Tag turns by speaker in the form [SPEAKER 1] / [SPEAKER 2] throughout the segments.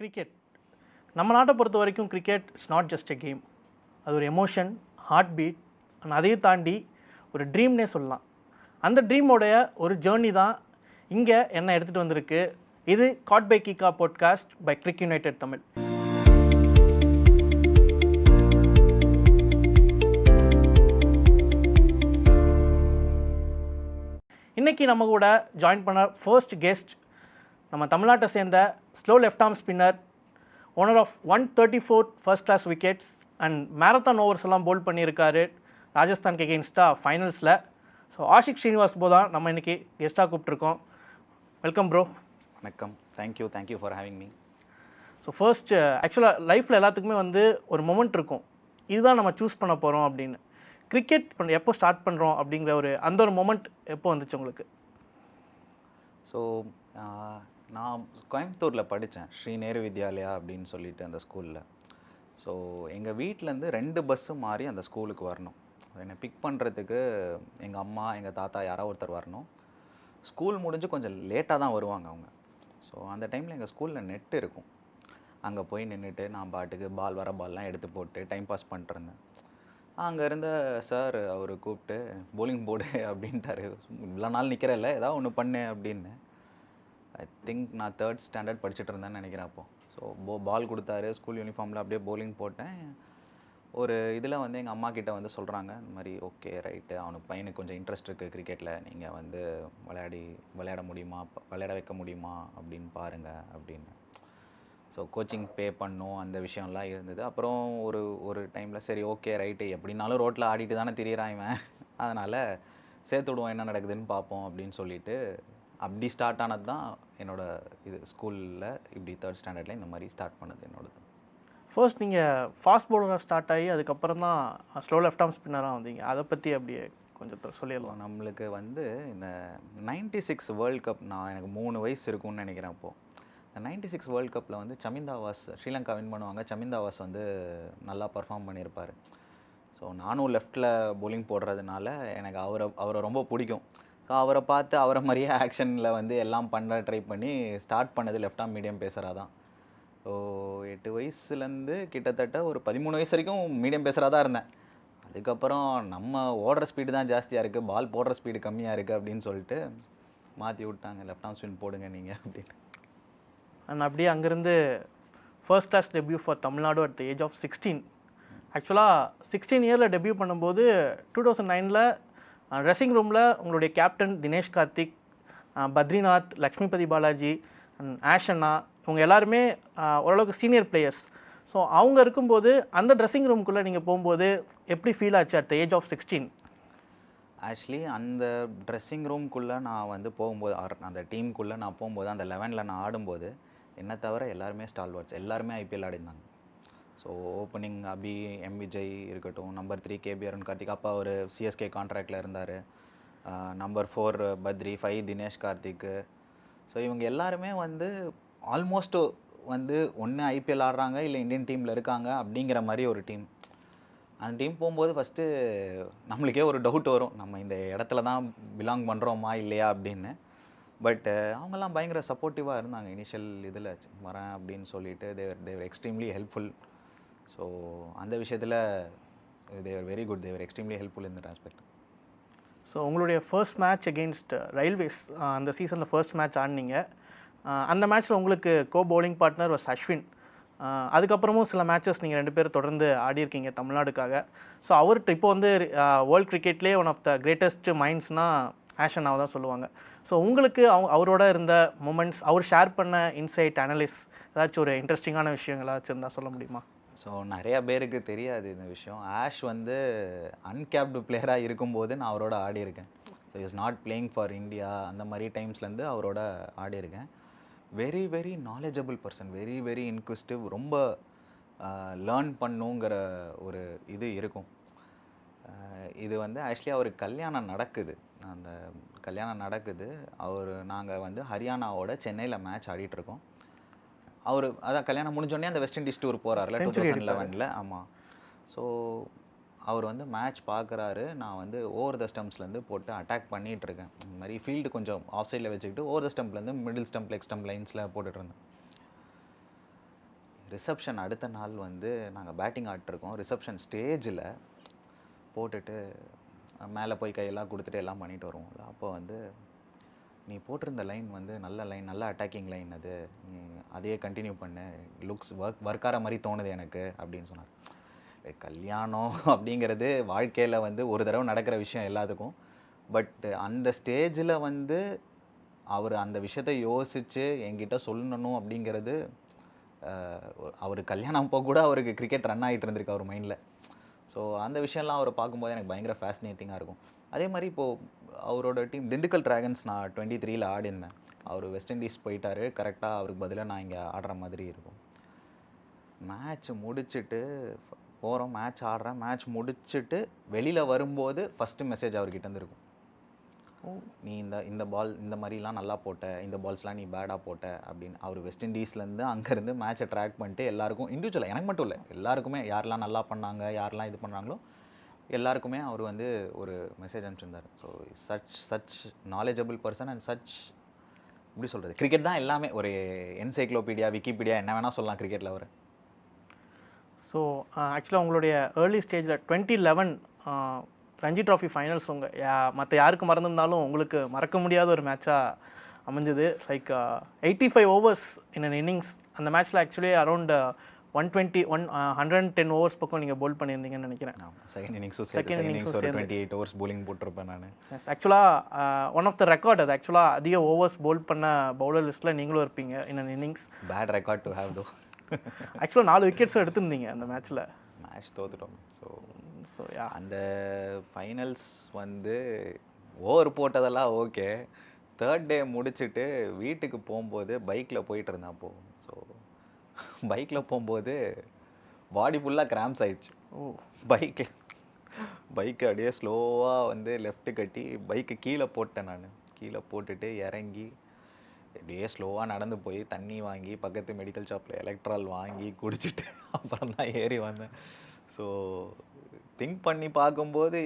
[SPEAKER 1] Cricket நம்ம நாட்டை பொறுத்த வரைக்கும் cricket it's not just a game. அது ஒரு எமோஷன், ஹார்ட் பீட், அண்ட் அதையும் தாண்டி ஒரு ட்ரீம்னே சொல்லலாம். அந்த ட்ரீமோடைய ஒரு ஜேர்னி தான் இங்கே என்ன எடுத்துகிட்டு வந்திருக்கு. இது காட் பை கிக்கா podcast by Kirik United Tamil. இன்றைக்கி நம்ம கூட ஜாயின் பண்ண ஃபர்ஸ்ட் கெஸ்ட் நம்ம தமிழ்நாட்டை சேர்ந்த slow left arm spinner, owner of 134 first class wickets and marathon overs எல்லாம் போல் பண்ணியிருக்காரு ராஜஸ்தானுக்கு எகெயின்ஸ்டாக ஃபைனல்ஸில். ஸோ ஆஷிக் ஸ்ரீனிவாஸ் தான் நம்ம இன்றைக்கி கெஸ்ட்டாக கூப்பிட்ருக்கோம். Welcome bro.
[SPEAKER 2] வணக்கம். Thank you for having me.
[SPEAKER 1] So first ஆக்சுவலாக லைஃப்பில் எல்லாத்துக்குமே ஒரு மொமெண்ட் இருக்கும், இதுதான் நம்ம சூஸ் பண்ண போகிறோம் அப்படின்னு. கிரிக்கெட் எப்போ ஸ்டார்ட் பண்ணுறோம் அப்படிங்கிற ஒரு மொமெண்ட் எப்போ வந்துச்சு உங்களுக்கு?
[SPEAKER 2] ஸோ நான் கோயம்புத்தூரில் படித்தேன், ஸ்ரீ நேரு வித்யாலயா அப்படின்னு சொல்லிட்டு அந்த ஸ்கூலில். ஸோ எங்கள் வீட்டிலேருந்து 2 பஸ்ஸு மாறி அந்த ஸ்கூலுக்கு வரணும். என்னை பிக் பண்ணுறதுக்கு எங்கள் அம்மா, எங்கள் தாத்தா யாராவது ஒருத்தர் வரணும். ஸ்கூல் முடிஞ்சு கொஞ்சம் லேட்டாக தான் வருவாங்க அவங்க. ஸோ அந்த டைமில் எங்கள் ஸ்கூலில் நெட் இருக்கும். அங்கே போய் நின்றுட்டு நான் பாட்டுக்கு பால்லாம் எடுத்து போட்டு டைம் பாஸ் பண்ணிட்டுருந்தேன். அங்கே இருந்த சார் அவர் கூப்பிட்டு போலிங் போடு அப்படின்ட்டாரு. இவ்வளோ நாள் நிற்கிறல்ல, ஏதாவது ஒன்று பண்ணு அப்படின்னு. ஐ திங்க் நான் 3rd ஸ்டாண்டர்ட் படிச்சுட்டு இருந்தேன்னு நினைக்கிறேன் அப்போது. ஸோ பால் கொடுத்தாரு, ஸ்கூல் யூனிஃபார்மில் அப்படியே போலிங் போட்டேன். ஒரு இதில் எங்கள் அம்மா கிட்டே சொல்கிறாங்க, இந்த மாதிரி ஓகே ரைட்டு, அவனுக்கு பையனுக்கு கொஞ்சம் இன்ட்ரெஸ்ட் இருக்குது கிரிக்கெட்டில், நீங்கள் விளையாட முடியுமா, விளையாட வைக்க முடியுமா அப்படின்னு பாருங்கள் அப்படின்னு. ஸோ கோச்சிங் பே பண்ணும், அந்த விஷயம்லாம் இருந்தது. அப்புறம் ஒரு டைமில் சரி ஓகே ரைட்டு, எப்படின்னாலும் ரோட்டில் ஆடிட்டு தானே திரியிறான் இவன், அதனால் சேர்த்து விடுவோம், என்ன நடக்குதுன்னு பார்ப்போம் அப்படின்னு சொல்லிட்டு அப்படி ஸ்டார்ட் ஆனது தான் என்னோடய இது. ஸ்கூலில் இப்படி 3rd ஸ்டாண்டர்டில் இந்த மாதிரி ஸ்டார்ட் பண்ணது என்னோடது.
[SPEAKER 1] ஃபர்ஸ்ட் நீங்கள் ஃபாஸ்ட் பவுலராக ஸ்டார்ட் ஆகி அதுக்கப்புறம் தான் ஸ்லோ லெஃப்ட் ஆர்ம் ஸ்பின்னராக வந்தீங்க. அதை பற்றி அப்படியே கொஞ்சம் சொல்லிடலாம்.
[SPEAKER 2] நம்மளுக்கு இந்த 96 வேர்ல்ட் கப், எனக்கு 3 வயசு இருக்கும்னு நினைக்கிறேன் அப்போது. இந்த 96 வேர்ல்ட் கப்பில் சமிந்தாவாஸ் ஸ்ரீலங்கா வின் பண்ணுவாங்க. சமிந்தாவாஸ் நல்லா பர்ஃபார்ம் பண்ணியிருப்பார். ஸோ நானும் லெஃப்டில் போலிங் போடுறதுனால எனக்கு அவரை ரொம்ப பிடிக்கும். ஸோ அவரை பார்த்து அவரை மாதிரியே ஆக்ஷனில் எல்லாம் பண்ண ட்ரை பண்ணி ஸ்டார்ட் பண்ணது லெஃப்ட் ஆர்ம் மீடியம் பேசராக தான். ஸோ 8 வயசுலேருந்து கிட்டத்தட்ட ஒரு 13 வயசு வரைக்கும் மீடியம் பேசராக தான் இருந்தேன். அதுக்கப்புறம் நம்ம ஓடுற ஸ்பீடு தான் ஜாஸ்தியாக இருக்குது, பால் போடுற ஸ்பீடு கம்மியாக இருக்குது அப்படின்னு சொல்லிட்டு மாற்றி விட்டாங்க, லெஃப்ட் ஆர்ம் ஸ்பின் போடுங்க நீங்கள் அப்படின்னு.
[SPEAKER 1] அண்ட் அப்படியே அங்கேருந்து first class debut for Tamil Nadu at the age of 16. ஆக்சுவலாக 16 இயரில் டெபியூ பண்ணும்போது 2009 ட்ரெஸ்ஸிங் ரூமில் உங்களுடைய கேப்டன் தினேஷ் கார்த்திக், பத்ரிநாத், லக்ஷ்மிபதி பாலாஜி அண்ட் ஆஷன்னா, இவங்க எல்லாருமே ஓரளவுக்கு சீனியர் பிளேயர்ஸ். ஸோ அவங்க இருக்கும்போது அந்த ட்ரெஸ்ஸிங் ரூம்குள்ளே நீங்கள் போகும்போது எப்படி ஃபீல் ஆச்சு at the age of 16?
[SPEAKER 2] Actually அந்த ட்ரெஸ்ஸிங் ரூம்குள்ளே நான் போகும்போது, அந்த டீமுக்குள்ளே நான் போகும்போது, அந்த 11ல் நான் ஆடும்போது, என்னை தவிர எல்லாருமே ஸ்டால்வர்ட்ஸ், எல்லாருமே ஐபிஎல் ஆடிருந்தாங்க. ஸோ ஓப்பனிங் அபி, விஜய் இருக்கட்டும், நம்பர் 3 கேபி அருண் கார்த்திக், அப்பா ஒரு சிஎஸ்கே கான்ட்ராக்டில் இருந்தார், நம்பர் 4 பத்ரி, 5 தினேஷ் கார்த்திக்கு. ஸோ இவங்க எல்லாருமே ஆல்மோஸ்ட் ஒன்று ஐபிஎல் ஆடுறாங்க, இல்லை இந்தியன் டீமில் இருக்காங்க அப்படிங்கிற மாதிரி ஒரு டீம். அந்த டீம் போகும்போது ஃபஸ்ட்டு நம்மளுக்கே ஒரு டவுட் வரும், நம்ம இந்த இடத்துல தான் பிலாங் பண்ணுறோமா இல்லையா அப்படின்னு. பட் அவங்கெல்லாம் பயங்கர சப்போர்ட்டிவாக இருந்தாங்க. இனிஷியல் இதில் வரேன் அப்படின்னு சொல்லிட்டு தேவர் எக்ஸ்ட்ரீம்லி ஹெல்ப்ஃபுல். ஸோ அந்த விஷயத்தில் they were very good, they were extremely helpful in that aspect.
[SPEAKER 1] So உங்களுடைய ஃபர்ஸ்ட் மேட்ச் அகெயின்ஸ்ட் ரயில்வேஸ், அந்த சீசனில் ஃபர்ஸ்ட் மேட்ச் ஆடினீங்க. அந்த மேட்ச்சில் உங்களுக்கு co bowling partner was Ashwin. அதுக்கப்புறமும் சில மேட்சஸ் நீங்கள் 2 பேர் தொடர்ந்து ஆடியிருக்கீங்க தமிழ்நாடுக்காக. ஸோ அவர்கிட்ட இப்போ வேர்ல்ட் கிரிக்கெட்லேயே ஒன் ஆஃப் த கிரேட்டஸ்ட் மைண்ட்ஸ்னால் ஆஷனாவை தான் சொல்லுவாங்க. ஸோ உங்களுக்கு அவரோட இருந்த மூமெண்ட்ஸ், அவர் ஷேர் பண்ண இன்சைட் அனலிஸ், ஏதாச்சும் ஒரு இன்ட்ரெஸ்டிங்கான விஷயங்கள் ஏதாச்சும் இருந்தால் சொல்ல முடியுமா?
[SPEAKER 2] ஸோ நிறையா பேருக்கு தெரியாது இந்த விஷயம். ஆஷ் அன்கேப்டு பிளேயராக இருக்கும்போது நான் அவரோட ஆடியிருக்கேன். So is not playing for India, அந்த மாதிரி டைம்ஸ்லேருந்து அவரோட ஆடியிருக்கேன். Very very knowledgeable person, very very inquisitive, ரொம்ப லேர்ன் பண்ணுங்கிற ஒரு இது இருக்கும். இது ஆக்சுவலி அவருக்கு கல்யாணம் நடக்குது. அந்த கல்யாணம் நடக்குது. நாங்கள் ஹரியானாவோட சென்னையில் மேட்ச் ஆடிட்டுருக்கோம். அதான் கல்யாணம் முடிஞ்சோடனே அந்த வெஸ்ட் இண்டீஸ் டூர் போகிறார்ல 2011. ஆமாம். ஸோ அவர் மேட்ச் பார்க்குறாரு. நான் ஓவர் த ஸ்டம்ப்ஸ்லேருந்து போட்டு அட்டாக் பண்ணிகிட்ருக்கேன். இந்த மாதிரி ஃபீல்டு கொஞ்சம் ஆஃப் சைடில் வச்சுக்கிட்டு ஓவர் த ஸ்டம்ப்லேருந்து மிடில் ஸ்டம்ப், லெக் ஸ்டம்ப் லைன்ஸில் போட்டுட்ருந்தேன். ரிசப்ஷன் அடுத்த நாள் வந்து நாங்கள் பேட்டிங் ஆடிட்டுருக்கோம். ரிசப்ஷன் ஸ்டேஜில் போட்டுட்டு மேலே போய் கையெல்லாம் கொடுத்துட்டு எல்லாம் பண்ணிட்டு வருவோம்ல. அப்போ வந்து நீ போட்டிருந்த லைன் வந்து நல்ல லைன், நல்ல அட்டாக்கிங் லைன் அது, நீ அதையே கண்டினியூ பண்ணு, லுக்ஸ் ஒர்க்கார மாதிரி தோணுது எனக்கு அப்படின்னு சொன்னார். கல்யாணம் அப்படிங்கிறது வாழ்க்கையில் வந்து ஒரு தடவை நடக்கிற விஷயம் எல்லாத்துக்கும். பட் அந்த ஸ்டேஜில் வந்து அவர் அந்த விஷயத்தை யோசித்து என்கிட்ட சொல்லணும் அப்படிங்கிறது, அவர் கல்யாணம் அப்போ கூட அவருக்கு கிரிக்கெட் ரன் ஆகிட்டு இருந்திருக்கு அவர் மைண்டில். ஸோ அந்த விஷயம்லாம் அவரை பார்க்கும்போது எனக்கு பயங்கர ஃபேசினேட்டிங்காக இருக்கும். அதே மாதிரி இப்போது அவரோட டீம் திண்டுக்கல் டிராகன்ஸ் நான் 23ல் ஆடிருந்தேன். அவர் வெஸ்ட் இண்டீஸ் போயிட்டார். கரெக்டாக அவருக்கு பதிலாக நான் இங்கே ஆடுற மாதிரி இருக்கும். மேட்ச் முடிச்சுட்டு போகிறோம், மேட்ச் ஆடுறேன், மேட்ச் முடிச்சுட்டு வெளியில் வரும்போது ஃபஸ்ட்டு மெசேஜ் அவர்கிட்ட இருந்து இருக்கும். நீ இந்த பால் இந்த மாதிரிலாம் நல்லா போட்ட, இந்த பால்ஸ்லாம் நீ பேடாக போட்ட அப்படின்னு. அவர் வெஸ்ட் இண்டீஸ்லேருந்து அங்கேருந்து மேட்சை ட்ராக் பண்ணிட்டு எல்லாருக்கும் இண்டிவிஜுவலாக, எனக்கு மட்டும் இல்லை, எல்லாருக்குமே யாரெல்லாம் நல்லா பண்ணாங்க, யாரெல்லாம் இது பண்ணாங்களோ எல்லாருக்குமே அவர் வந்து ஒரு மெசேஜ் அனுப்பிச்சிருந்தார். So such knowledgeable person and such, எப்படி சொல்கிறது, கிரிக்கெட் தான் எல்லாமே, ஒரு என்சைக்ளோபீடியா, விக்கிபீடியா, என்ன வேணால் சொல்லலாம் கிரிக்கெட்டில் அவர்.
[SPEAKER 1] ஸோ ஆக்சுவலாக உங்களுடைய ஏர்லி ஸ்டேஜில் 2011 ரஞ்சி ட்ராஃபி ஃபைனல்ஸ் மற்ற யாருக்கு மறந்துருந்தாலும் உங்களுக்கு மறக்க முடியாத ஒரு மேட்சாக அமைஞ்சது. Like 85 overs in an innings. அந்த மேட்ச்சில் ஆக்சுவலி அரௌண்ட் 110 ஓவர்ஸ் பக்கம் நீங்கள் போல் பண்ணியிருந்தீங்கன்னு நினைக்கிறேன்.
[SPEAKER 2] செகண்ட் இன்னிங்ஸ் ஒரு 28 ஓவர்ஸ் போலிங் போட்டிருப்பேன் நான்.
[SPEAKER 1] ஆக்சுவலாக ஒன் ஆஃப் த ரெக்கார்ட் அது. ஆக்சுவலாக அதிக ஓவர்ஸ் போல் பண்ண பவுலர் லிஸ்ட்டில் நீங்களும் இருப்பீங்க in an innings.
[SPEAKER 2] Bad record to have though.
[SPEAKER 1] ஆக்சுவலாக 4 விக்கெட்ஸும் எடுத்திருந்தீங்க அந்த மேட்ச்சில்.
[SPEAKER 2] மேட்ச் தோத்துட்டோம். ஸோ
[SPEAKER 1] யா,
[SPEAKER 2] அந்த ஃபைனல்ஸ் வந்து ஓவர் போட்டதெல்லாம் ஓகே. தேர்ட் டே முடிச்சுட்டு வீட்டுக்கு போகும்போது பைக்கில் போயிட்டு இருந்தேன் அப்போது. ஸோ பைக்கில் போகும்போது பாடி ஃபுல்லாக கிராம்ஸ் ஆயிடுச்சு. பைக்கு அப்படியே ஸ்லோவாக வந்து லெஃப்ட்டு கட்டி பைக்கு கீழே போட்டேன். நான் கீழே போட்டுட்டு இறங்கி அப்படியே ஸ்லோவாக நடந்து போய் தண்ணி வாங்கி பக்கத்து மெடிக்கல் ஷாப்பில் எலக்ட்ரால் வாங்கி குடிச்சிட்டு அப்புறம் தான் ஏறி வந்தேன். ஸோ திங்க் பண்ணி பார்க்கும்போது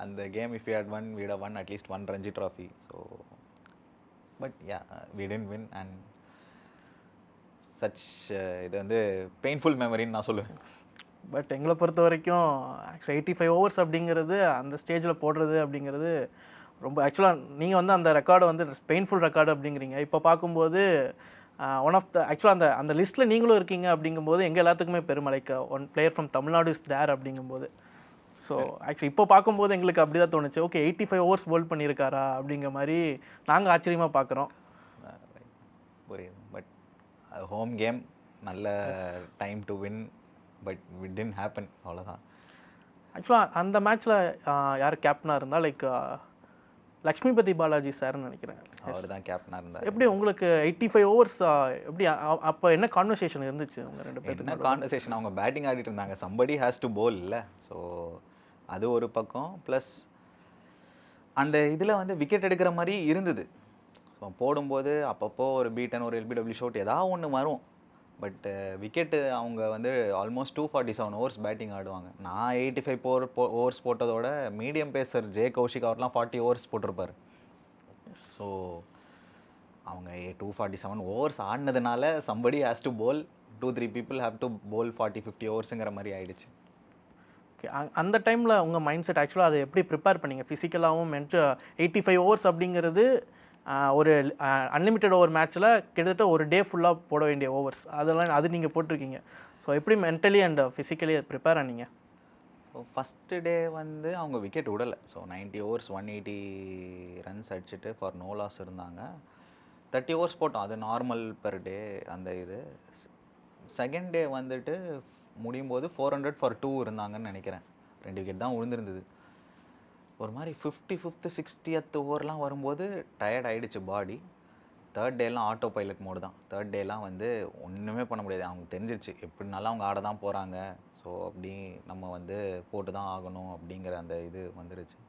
[SPEAKER 2] அந்த game if you had won we'd won at least one Ranji trophy. So but we didn't win and such இது வந்து பெயின்ஃபுல் மெமரின்னு நான் சொல்லுவேன்.
[SPEAKER 1] பட் எங்களை பொறுத்த வரைக்கும் ஆக்சுவலாக 85 ஓவர்ஸ் அப்படிங்கிறது அந்த ஸ்டேஜில் போடுறது அப்படிங்கிறது ரொம்ப, ஆக்சுவலாக நீங்கள் வந்து அந்த ரெக்கார்டை வந்து பெயின்ஃபுல் ரெக்கார்டு அப்படிங்கிறீங்க. இப்போ பார்க்கும்போது ஒன் ஆஃப் த ஆக்சுவலாக அந்த லிஸ்ட்டில் நீங்களும் இருக்கீங்க அப்படிங்கும்போது எங்கள் எல்லாத்துக்குமே பெருமை. Like one player from Tamil Nadu is there அப்படிங்கும்போது. ஸோ ஆக்சுவலி இப்போ பார்க்கும்போது எங்களுக்கு அப்படி தான் தோணுச்சு. ஓகே, 85 ஓவர்ஸ் போல் பண்ணியிருக்காரா அப்படிங்கிற மாதிரி நாங்கள் ஆச்சரியமாக பார்க்குறோம்.
[SPEAKER 2] புரியுது. பட் ஹோம் கேம், நல்ல time to win, but it didn't happen, அவ்வளோதான்.
[SPEAKER 1] ஆக்சுவலாக அந்த மேட்ச்சில் யார் கேப்டனாக இருந்தால் லைக் லக்ஷ்மிபதி பாலாஜி சார்னு நினைக்கிறேன்.
[SPEAKER 2] அவர் தான் கேப்டனாக இருந்தார்.
[SPEAKER 1] எப்படி உங்களுக்கு 85 ஓவர்ஸ் எப்படி அப்போ என்ன கான்வர்சேஷன் இருந்துச்சு உங்கள் ரெண்டு பேருக்கு?
[SPEAKER 2] என்ன கான்வர்சேஷன், அவங்க பேட்டிங் ஆடிட்டு இருந்தாங்க. சம்படி ஹேஸ் டு போல் இல்லை. ஸோ அது ஒரு பக்கம். ப்ளஸ் அந்த இதில் வந்து விக்கெட் எடுக்கிற மாதிரி இருந்தது. ஸோ போடும்போது அப்பப்போ ஒரு பீட்டன், ஒரு எல்பிடபிள்யூ ஷாட் ஏதாவது ஒன்று வரும். பட் விக்கெட்டு அவங்க வந்து ஆல்மோஸ்ட் 247 ஓவர்ஸ் பேட்டிங் ஆடுவாங்க. நான் 85 ஓவர்ஸ் போட்டதோட மீடியம் பேசர் ஜே கௌஷிக் அவர்லாம் 40 ஓவர்ஸ் போட்டிருப்பார். ஸோ அவங்க 247 ஓவர்ஸ் ஆடினதுனால somebody has to bowl 2-3 people have to bowl 40-50 ஓவர்ஸுங்கிற மாதிரி ஆயிடுச்சு.
[SPEAKER 1] ஓகே, அந்த டைமில் உங்கள் மைண்ட் செட் ஆக்சுவலாக அதை எப்படி ப்ரிப்பேர் பண்ணீங்க ஃபிசிக்கலாகவும் 85 ஓவர்ஸ் அப்படிங்கிறது ஒரு அன்லிமிட்டட் ஓவர் மேட்ச்சில் கிட்டத்தட்ட ஒரு டே ஃபுல்லாக போட வேண்டிய ஓவர்ஸ், அதெல்லாம் அது நீங்கள் போட்டிருக்கீங்க. ஸோ எப்படி மென்டலி அண்ட் ஃபிசிக்கலி ப்ரிப்பேர் ஆனீங்க?
[SPEAKER 2] ஸோ ஃபஸ்ட்டு டே வந்து அவங்க விக்கெட் விடலை. ஸோ 90 ஓவர்ஸ் 180 ரன்ஸ் அடிச்சுட்டு ஃபார் நோ லாஸ் இருந்தாங்க. 30 ஓவர்ஸ் போட்டோம், அது நார்மல் பெர் டே அந்த இது. செகண்ட் டே வந்துட்டு முடியும் போது 400 ஃபார் 2 இருந்தாங்கன்னு நினைக்கிறேன். 2 விக்கெட் தான் விழுந்திருந்தது. ஒரு மாதிரி 55th 60th ஓவர்லாம் வரும்போது டயர்ட் ஆகிடுச்சு பாடி. தேர்ட் டேலாம் ஆட்டோ பைலட் மோடு தான். தேர்ட் டேலாம் வந்து ஒன்றுமே பண்ண முடியாது. அவங்க தெரிஞ்சிருச்சு எப்படினாலும் அவங்க ஆட தான் போகிறாங்க. ஸோ அப்படி நம்ம வந்து போட்டு தான் ஆகணும் அப்படிங்கிற அந்த இது வந்துருச்சு.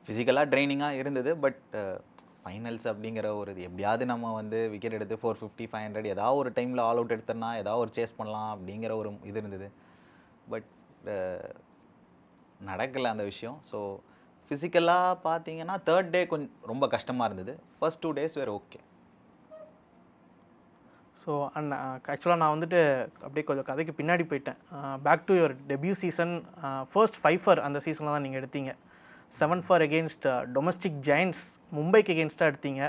[SPEAKER 2] ஃபிசிக்கலாக ட்ரைனிங்காக இருந்தது. பட் ஃபைனல்ஸ் அப்படிங்கிற ஒரு இது எப்படியாவது நம்ம வந்து விக்கெட் எடுத்து 450 500 ஏதாவது ஒரு டைமில் ஆல் அவுட் எடுத்தோன்னா ஏதாவது ஒரு சேஸ் பண்ணலாம் அப்படிங்கிற ஒரு இது இருந்தது. பட் நடக்கலை அந்த விஷயம். ஸோ ஃபிசிக்கலாக பார்த்தீங்கன்னா தேர்ட் டே கொஞ்சம் ரொம்ப கஷ்டமாக இருந்தது. ஃபர்ஸ்ட் 2 days வேறு ஓகே.
[SPEAKER 1] ஸோ அண்ட் ஆக்சுவலாக நான் வந்துட்டு அப்படியே கொஞ்சம் கதைக்கு பின்னாடி போயிட்டேன். Back to your debut season, first 5 அந்த சீசனில் தான் நீங்கள் எடுத்தீங்க. 7 அகெயின்ஸ்ட் டொமஸ்டிக் ஜெயண்ட்ஸ் மும்பைக்கு எகெயின்ஸ்டாக எடுத்தீங்க.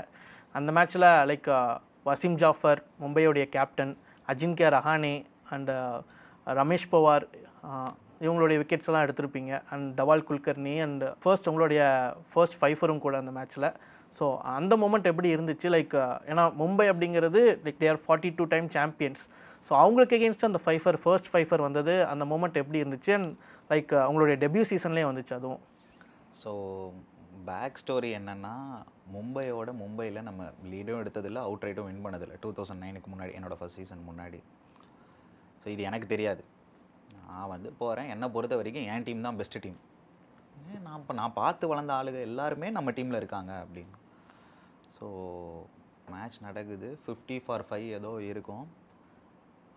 [SPEAKER 1] அந்த மேட்ச்சில் லைக் வசீம் ஜாஃபர், மும்பையோடைய கேப்டன், அஜின்கியா ரஹானே அண்ட் ரமேஷ் பவார், இவங்களுடைய விக்கெட்ஸ் எல்லாம் எடுத்திருப்பீங்க. அண்ட் தவால் குல்கர்னி அண்ட் உங்களுடைய ஃபர்ஸ்ட் 5 கூட அந்த மேட்ச்சில். ஸோ அந்த மூமெண்ட் எப்படி இருந்துச்சு? லைக் ஏன்னா மும்பை அப்படிங்கிறது லைக் தேர் 42 டைம் சாம்பியன்ஸ். ஸோ அவங்களுக்கு எகெயின்ஸ்ட் அந்த ஃபர்ஸ்ட் 5 வந்தது, அந்த மூமெண்ட் எப்படி இருந்துச்சு? அண்ட் லைக் அவங்களுடைய டெபியூ சீசன்லேயே வந்துச்சு அதுவும்.
[SPEAKER 2] ஸோ பேக் ஸ்டோரி என்னென்னா, மும்பையில் நம்ம லீடும் எடுத்ததில்லை, அவுட் ரைட்டும் வின் பண்ணதில்லை 2009க்கு முன்னாடி, என்னோடய ஃபர்ஸ்ட் சீசன் முன்னாடி. ஸோ இது எனக்கு தெரியாது. நான் வந்து போகிறேன், என்னை பொறுத்த வரைக்கும் என் டீம் தான் பெஸ்ட்டு டீம். நான் பார்த்து வளர்ந்த ஆளுங்க எல்லாருமே நம்ம டீமில் இருக்காங்க அப்படின்னு. ஸோ மேட்ச் நடக்குது, 50-5 ஏதோ இருக்கும்.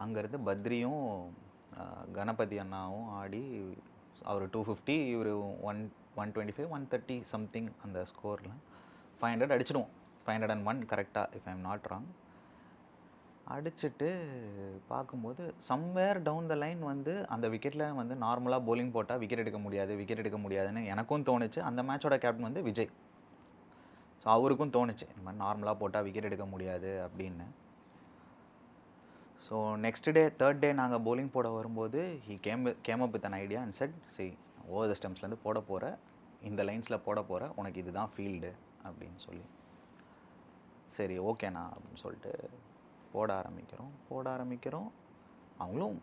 [SPEAKER 2] அங்கேருந்து பத்ரியும் கணபதி அண்ணாவும் ஆடி, அவர் 250, இவர் 125, 130 சம்திங் அந்த ஸ்கோரில் 500 அடிச்சிடுவோம். 501 கரெக்டாக, if I am not wrong. அடிச்சுட்டு பார்க்கும்போது சம்வேர் டவுன் த லைன் வந்து அந்த விக்கெட்டில் வந்து நார்மலாக போலிங் போட்டால் விக்கெட் எடுக்க முடியாதுன்னு எனக்கும் தோணுச்சு. அந்த மேட்சோட கேப்டன் வந்து விஜய். ஸோ அவருக்கும் தோணுச்சு இந்த மாதிரி நார்மலாக போட்டால் விக்கெட் எடுக்க முடியாது அப்படின்னு. So next day, third day நாங்கள் போலிங் போட வரும்போது he came up with an idea and said, see over the ஸ்டெம்ஸ்லேருந்து போட போகிற, இந்த லைன்ஸில் போட போகிற, உனக்கு இதுதான் ஃபீல்டு அப்படின்னு சொல்லி. சரி ஓகேண்ணா அப்படின்னு சொல்லிட்டு போட ஆரம்பிக்கிறோம். அவங்களும்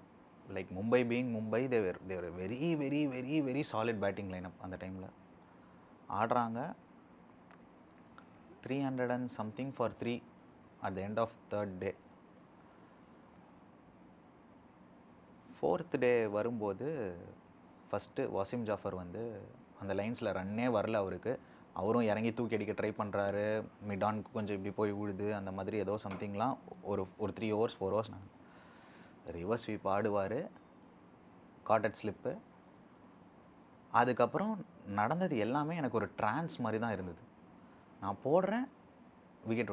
[SPEAKER 2] like Mumbai being Mumbai, they were very very very very solid batting lineup அந்த டைமில் ஆடுறாங்க. 300 and something for 3 at the end of third day. Fourth day வரும்போது ஃபஸ்ட்டு வசீம் ஜாஃபர் வந்து அந்த லைன்ஸில் ரன்னே வரல அவருக்கு. அவரும் இறங்கி தூக்கி அடிக்க ட்ரை பண்ணுறாரு, மிடானுக்கு கொஞ்சம் இப்படி போய் விழுது, அந்த மாதிரி ஏதோ சம்திங்லாம் ஒரு 3 overs 4 overs நான் ரிவர்ஸ் ஸ்வீப் ஆடுவார், காட்டட் ஸ்லிப்பு. அதுக்கப்புறம் நடந்தது எல்லாமே எனக்கு ஒரு ட்ரான்ஸ் மாதிரி தான் இருந்தது. நான் போடுறேன், விக்கெட்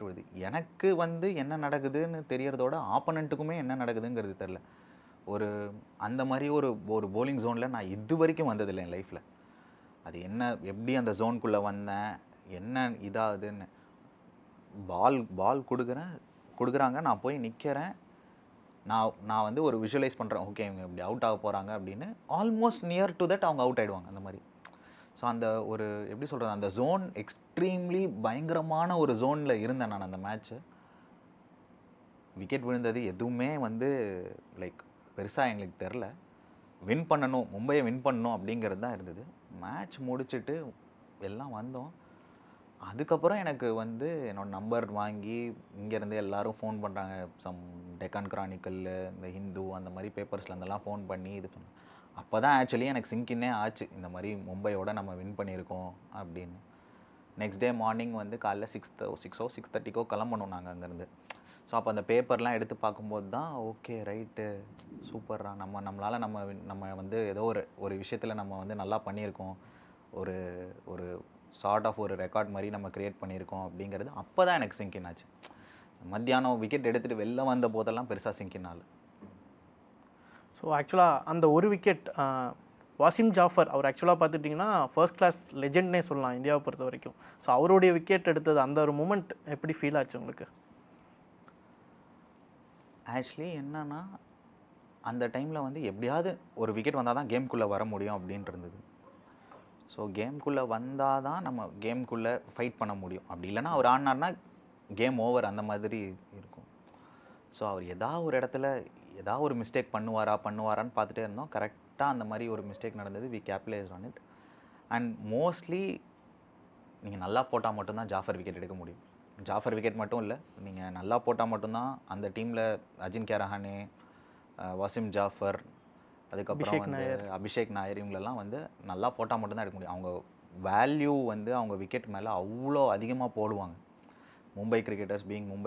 [SPEAKER 2] விழுது. எனக்கு வந்து என்ன நடக்குதுன்னு தெரியறதோட ஆப்பனண்ட்டுக்குமே என்ன நடக்குதுங்கிறது தெரில. ஒரு அந்த மாதிரி ஒரு போலிங் ஜோனில் நான் இது வரைக்கும் வந்ததில்லை என் லைஃப்பில். அது என்ன, எப்படி அந்த ஜோனுக்குள்ளே வந்தேன், என்ன இதாகுதுன்னு. பால் கொடுக்குறாங்க, நான் போய் நிற்கிறேன். நான் வந்து ஒரு விஷுவலைஸ் பண்ணுறேன், ஓகே இவங்க இப்படி அவுட் ஆக போகிறாங்க அப்படின்னு. ஆல்மோஸ்ட் நியர் டு தட் அவங்க அவுட் ஆகிடுவாங்க அந்த மாதிரி. ஸோ அந்த ஒரு எப்படி சொல்கிறது, அந்த ஜோன் எக்ஸ்ட்ரீம்லி பயங்கரமான ஒரு ஜோனில் இருந்தேன் நான் அந்த மேட்ச்சு. விக்கெட் விழுந்தது எதுவுமே வந்து லைக் பெருசாக எங்களுக்கு தெரில. மும்பையை வின் பண்ணணும் அப்படிங்கிறது தான் இருந்தது. மேட்ச் முடிச்சுட்டு எல்லாம் வந்தோம். அதுக்கப்புறம் எனக்கு வந்து என்னோடய நம்பர் வாங்கி இங்கேருந்து எல்லோரும் ஃபோன் பண்ணுறாங்க. டெக்கான் கிரானிக்கல், இந்த ஹிந்து, அந்த மாதிரி பேப்பர்ஸ்லேருந்தெல்லாம் ஃபோன் பண்ணி இது பண்ண. அப்போ தான் ஆக்சுவலி எனக்கு சிங்கின்னே ஆச்சு, இந்த மாதிரி மும்பையோட நம்ம வின் பண்ணியிருக்கோம் அப்படின்னு. நெக்ஸ்ட் டே மார்னிங் வந்து காலைல 6:30 கிளம்பணும் நாங்கள் அங்கேருந்து. ஸோ அப்போ அந்த பேப்பர்லாம் எடுத்து பார்க்கும்போது தான் ஓகே ரைட்டு, சூப்பர்ரா, நம்மளால் நம்ம வந்து ஏதோ ஒரு விஷயத்தில் நம்ம வந்து நல்லா பண்ணியிருக்கோம், ஒரு சார்ட் ஆஃப் ஒரு ரெக்கார்ட் மாதிரி நம்ம க்ரியேட் பண்ணியிருக்கோம் அப்படிங்கிறது அப்போ தான் எனக்கு சிங்கின் ஆச்சு. மத்தியானம் விக்கெட் எடுத்துகிட்டு வெளில வந்த போதெல்லாம் பெருசாக சிங்கின் ஆகல.
[SPEAKER 1] ஸோ ஆக்சுவலாக அந்த ஒரு விக்கெட் வாசிம் ஜாஃபர் அவர் ஆக்சுவலாக பார்த்துட்டிங்கன்னா ஃபர்ஸ்ட் கிளாஸ் லெஜெண்ட்னே சொல்லலாம் இந்தியாவை பொறுத்த வரைக்கும். ஸோ அவருடைய விக்கெட் எடுத்தது அந்த ஒரு மூமெண்ட் எப்படி ஃபீல் ஆச்சு உங்களுக்கு?
[SPEAKER 2] ஆக்சுவலி என்னன்னா, அந்த டைமில் வந்து எப்படியாவது ஒரு விக்கெட் வந்தால் தான் கேம்குள்ளே வர முடியும் அப்படின்ட்டு இருந்தது. ஸோ கேம்குள்ளே வந்தால் தான் நம்ம கேம்குள்ளே ஃபைட் பண்ண முடியும். அப்படி இல்லைனா அவர் ஆடினார்னா கேம் ஓவர் அந்த மாதிரி இருக்கும். ஸோ அவர் ஏதாவது ஒரு இடத்துல ஏதாவது ஒரு மிஸ்டேக் பண்ணுவாரான்னு பார்த்துட்டே இருந்தோம். கரெக்டாக அந்த மாதிரி ஒரு மிஸ்டேக் நடந்தது. We capitalised on it. And mostly நீங்கள் நல்லா போட்டால் மட்டும்தான் ஜாஃபர் விக்கெட் எடுக்க முடியும். ஜாஃபர் விக்கெட் மட்டும் இல்லை, நீங்கள் நல்லா போட்டால் மட்டும்தான் அந்த டீமில் அஜின்கியா ரஹானே, வசீம் ஜாஃபர், அதுக்கப்புறம் வந்து அபிஷேக் நாயர், இவங்களெல்லாம் வந்து நல்லா போட்டால் மட்டும்தான் எடுக்க முடியும். அவங்க வேல்யூ வந்து அவங்க விக்கெட் மேலே அவ்வளோ அதிகமாக போடுவாங்க. மும்பை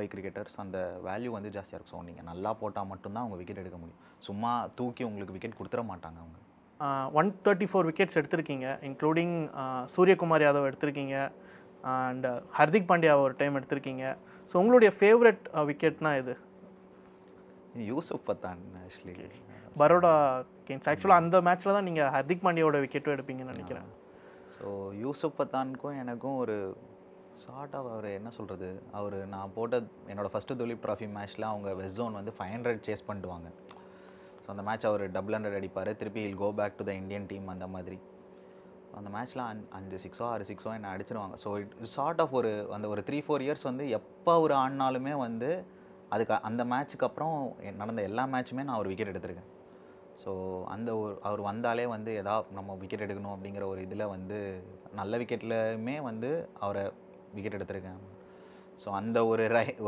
[SPEAKER 2] கிரிக்கெட்டர்ஸ் அந்த வேல்யூ வந்து ஜாஸ்தியாக இருக்கும். ஸோ நீங்கள் நல்லா போட்டால் மட்டும்தான் அவங்க விக்கெட் எடுக்க முடியும். சும்மா தூக்கி உங்களுக்கு விக்கெட் கொடுத்துட மாட்டாங்க அவங்க.
[SPEAKER 1] 134 விக்கெட்ஸ் எடுத்திருக்கீங்க, இன்க்ளூடிங் சூரியகுமார் யாதவ் எடுத்திருக்கீங்க, அண்ட் ஹர்திக் பாண்டியா ஒரு டைம் எடுத்திருக்கீங்க. ஸோ உங்களுடைய ஃபேவரட் விக்கெட்னா இது?
[SPEAKER 2] யூசுப் பத்தான் ஆக்சுவலி.
[SPEAKER 1] பரோடா கேம்ஸ் ஆக்சுவலாக அந்த மேட்ச்சில் தான் நீங்கள் ஹர்திக் பாண்டியாவோட விக்கெட்டும் எடுப்பீங்கன்னு நினைக்கிறேன்.
[SPEAKER 2] ஸோ யூசுப் பத்தானுக்கும் எனக்கும் ஒரு சார்ட் ஆஃப் அவர் என்ன சொல்கிறது, அவர் நான் போட்ட என்னோடய ஃபஸ்ட்டு துலீப் ட்ராஃபி மேட்ச்சில் அவங்க வெஸ்ட் ஜோன் வந்து 500 சேஸ் பண்ணிட்டுவாங்க. ஸோ அந்த மேட்ச் அவர் 100 அடிப்பார், திருப்பி he'll go back to the Indian team. அந்த மாதிரி அந்த மேட்ச்சில் 5 சிக்ஸோ 6 சிக்ஸோ என்ன அடிச்சிருவாங்க. ஸோ இட் சார்ட் ஆஃப் ஒரு 3-4 இயர்ஸ் வந்து எப்போ அவர் ஆடினாலுமே வந்து அதுக்கு அந்த மேட்ச்சுக்கு அப்புறம் நடந்த எல்லா மேட்சுமே நான் ஒரு விக்கெட் எடுத்திருக்கேன். ஸோ அந்த அவர் வந்தாலே வந்து நம்ம விக்கெட் எடுக்கணும் அப்படிங்கிற ஒரு இதில் வந்து நல்ல விக்கெட்லையுமே வந்து அவரை விக்கெட் எடுத்திருக்கேன். ஸோ அந்த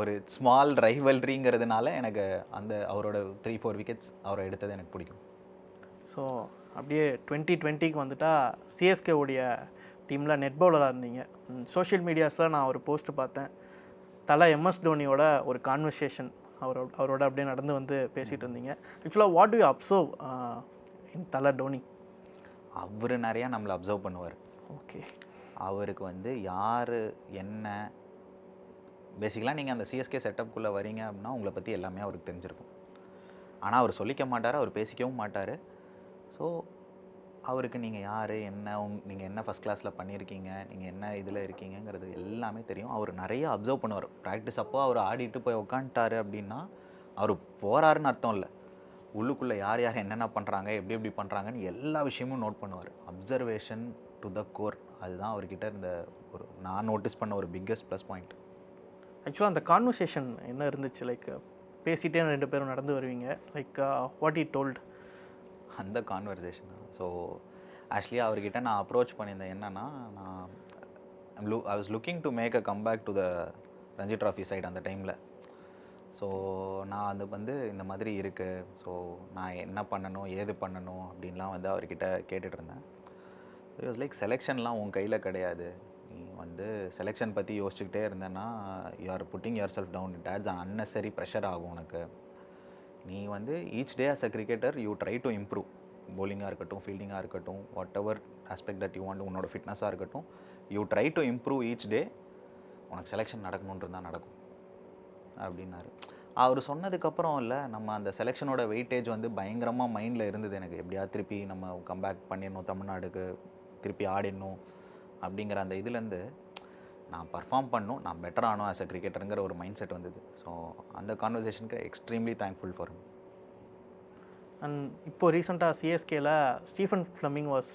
[SPEAKER 2] ஒரு ஸ்மால் ரைவல்ரிங்கிறதுனால எனக்கு அந்த அவரோட 3-4 விக்கெட்ஸ் அவரை எடுத்தது எனக்கு பிடிக்கும்.
[SPEAKER 1] ஸோ அப்படியே 2020க்கு வந்துட்டா சிஎஸ்கே உடைய டீமில் நெட் பவுலராக இருந்தீங்க. சோஷியல் மீடியாஸில் நான் ஒரு போஸ்ட் பார்த்தேன். தலை எம்எஸ் தோனியோட ஒரு கான்வர்சேஷன் அவரோட அப்படியே நடந்து வந்து பேசிகிட்டு இருந்தீங்க. ஆக்சுவலாக வாட் டு யூ அப்சர்வ் இன் தலை டோனி?
[SPEAKER 2] அவர் நிறையா நம்மளை அப்சர்வ் பண்ணுவார்.
[SPEAKER 1] ஓகே.
[SPEAKER 2] அவருக்கு வந்து யார் என்ன பேசிக்கலாக நீங்கள் அந்த சிஎஸ்கே செட்டப்குள்ளே வரீங்க அப்படின்னா உங்களை பற்றி எல்லாமே அவருக்கு தெரிஞ்சிருக்கும். ஆனால் அவர் சொல்லிக்க மாட்டார், அவர் பேசிக்கவும் மாட்டார். ஸோ அவருக்கு நீங்கள் யார் என்ன நீங்கள் என்ன ஃபஸ்ட் கிளாஸில் பண்ணியிருக்கீங்க, நீங்கள் என்ன இதில் இருக்கீங்கிறது எல்லாமே தெரியும். அவர் நிறைய அப்சர்வ் பண்ணுவார். ப்ராக்டிஸ் அப்போ அவர் ஆடிட்டு போய் உக்காந்துட்டாரு அப்படின்னா அவர் போகிறாருன்னு அர்த்தம் இல்லை. உள்ளுக்குள்ளே யார் யார் என்னென்ன பண்ணுறாங்க, எப்படி எப்படி பண்ணுறாங்கன்னு எல்லா விஷயமும் நோட் பண்ணுவார். அப்சர்வேஷன் டு த கோர், அதுதான் அவர்கிட்ட இருந்த நான் நோட்டீஸ் பண்ண ஒரு பிக்கஸ்ட் ப்ளஸ் பாயிண்ட்.
[SPEAKER 1] ஆக்சுவலாக அந்த கான்வர்சேஷன் என்ன இருந்துச்சு? லைக் பேசிகிட்டே 2 பேரும் நடந்து வருவீங்க. லைக் வாட் ஹி டோல்ட்
[SPEAKER 2] அந்த கான்வர்சேஷன். ஸோ ஆக்சுவலி அவர்கிட்ட நான் அப்ரோச் பண்ணியிருந்தேன். என்னென்னா, I was looking to make a comeback to the Ranji trophy side அந்த டைமில். ஸோ நான் அது வந்து இந்த மாதிரி இருக்குது, ஸோ நான் என்ன பண்ணணும் ஏது பண்ணணும் அப்படின்லாம் வந்து அவர்கிட்ட கேட்டுட்டு இருந்தேன். இட் வாஸ் லைக் செலெக்ஷன்லாம் உன் கையில் கிடையாது, நீ வந்து செலெக்ஷன் பற்றி யோசிச்சுக்கிட்டே இருந்தேன்னா you are putting yourself down, it adds unnecessary pressure ஆகும் உனக்கு. நீ வந்து each day as a cricketer you try to improve, bowling-ஆக இருக்கட்டும், ஃபீல்டிங்காக இருக்கட்டும், whatever aspect that you want, உன்னோட ஃபிட்னஸாக இருக்கட்டும், you try to improve each day, உனக்கு செலெக்ஷன் நடக்கணுன்றது தான் நடக்கும் அப்படின்னாரு. அவர் சொன்னதுக்கப்புறம் இல்லை நம்ம அந்த செலெக்ஷனோட வெயிட்டேஜ் வந்து பயங்கரமாக மைண்டில் இருந்தது எனக்கு. எப்படியாவது திருப்பி நம்ம கம்பேக் பண்ணிடணும், தமிழ்நாடுக்கு திருப்பி ஆடிடணும் அப்படிங்கிற அந்த இதுலேருந்து நான் பர்ஃபார்ம் பண்ணணும், நான் பெட்டர் ஆனோம் ஆஸ் அ கிரிக்கெட்டருங்கிற ஒரு மைண்ட் செட் வந்தது. ஸோ அந்த கான்வர்சேஷனுக்கு extremely thankful for him.
[SPEAKER 1] And இப்போது ரீசெண்டாக சிஎஸ்கேல ஸ்டீஃபன் ஃப்ளமிங் வாஸ்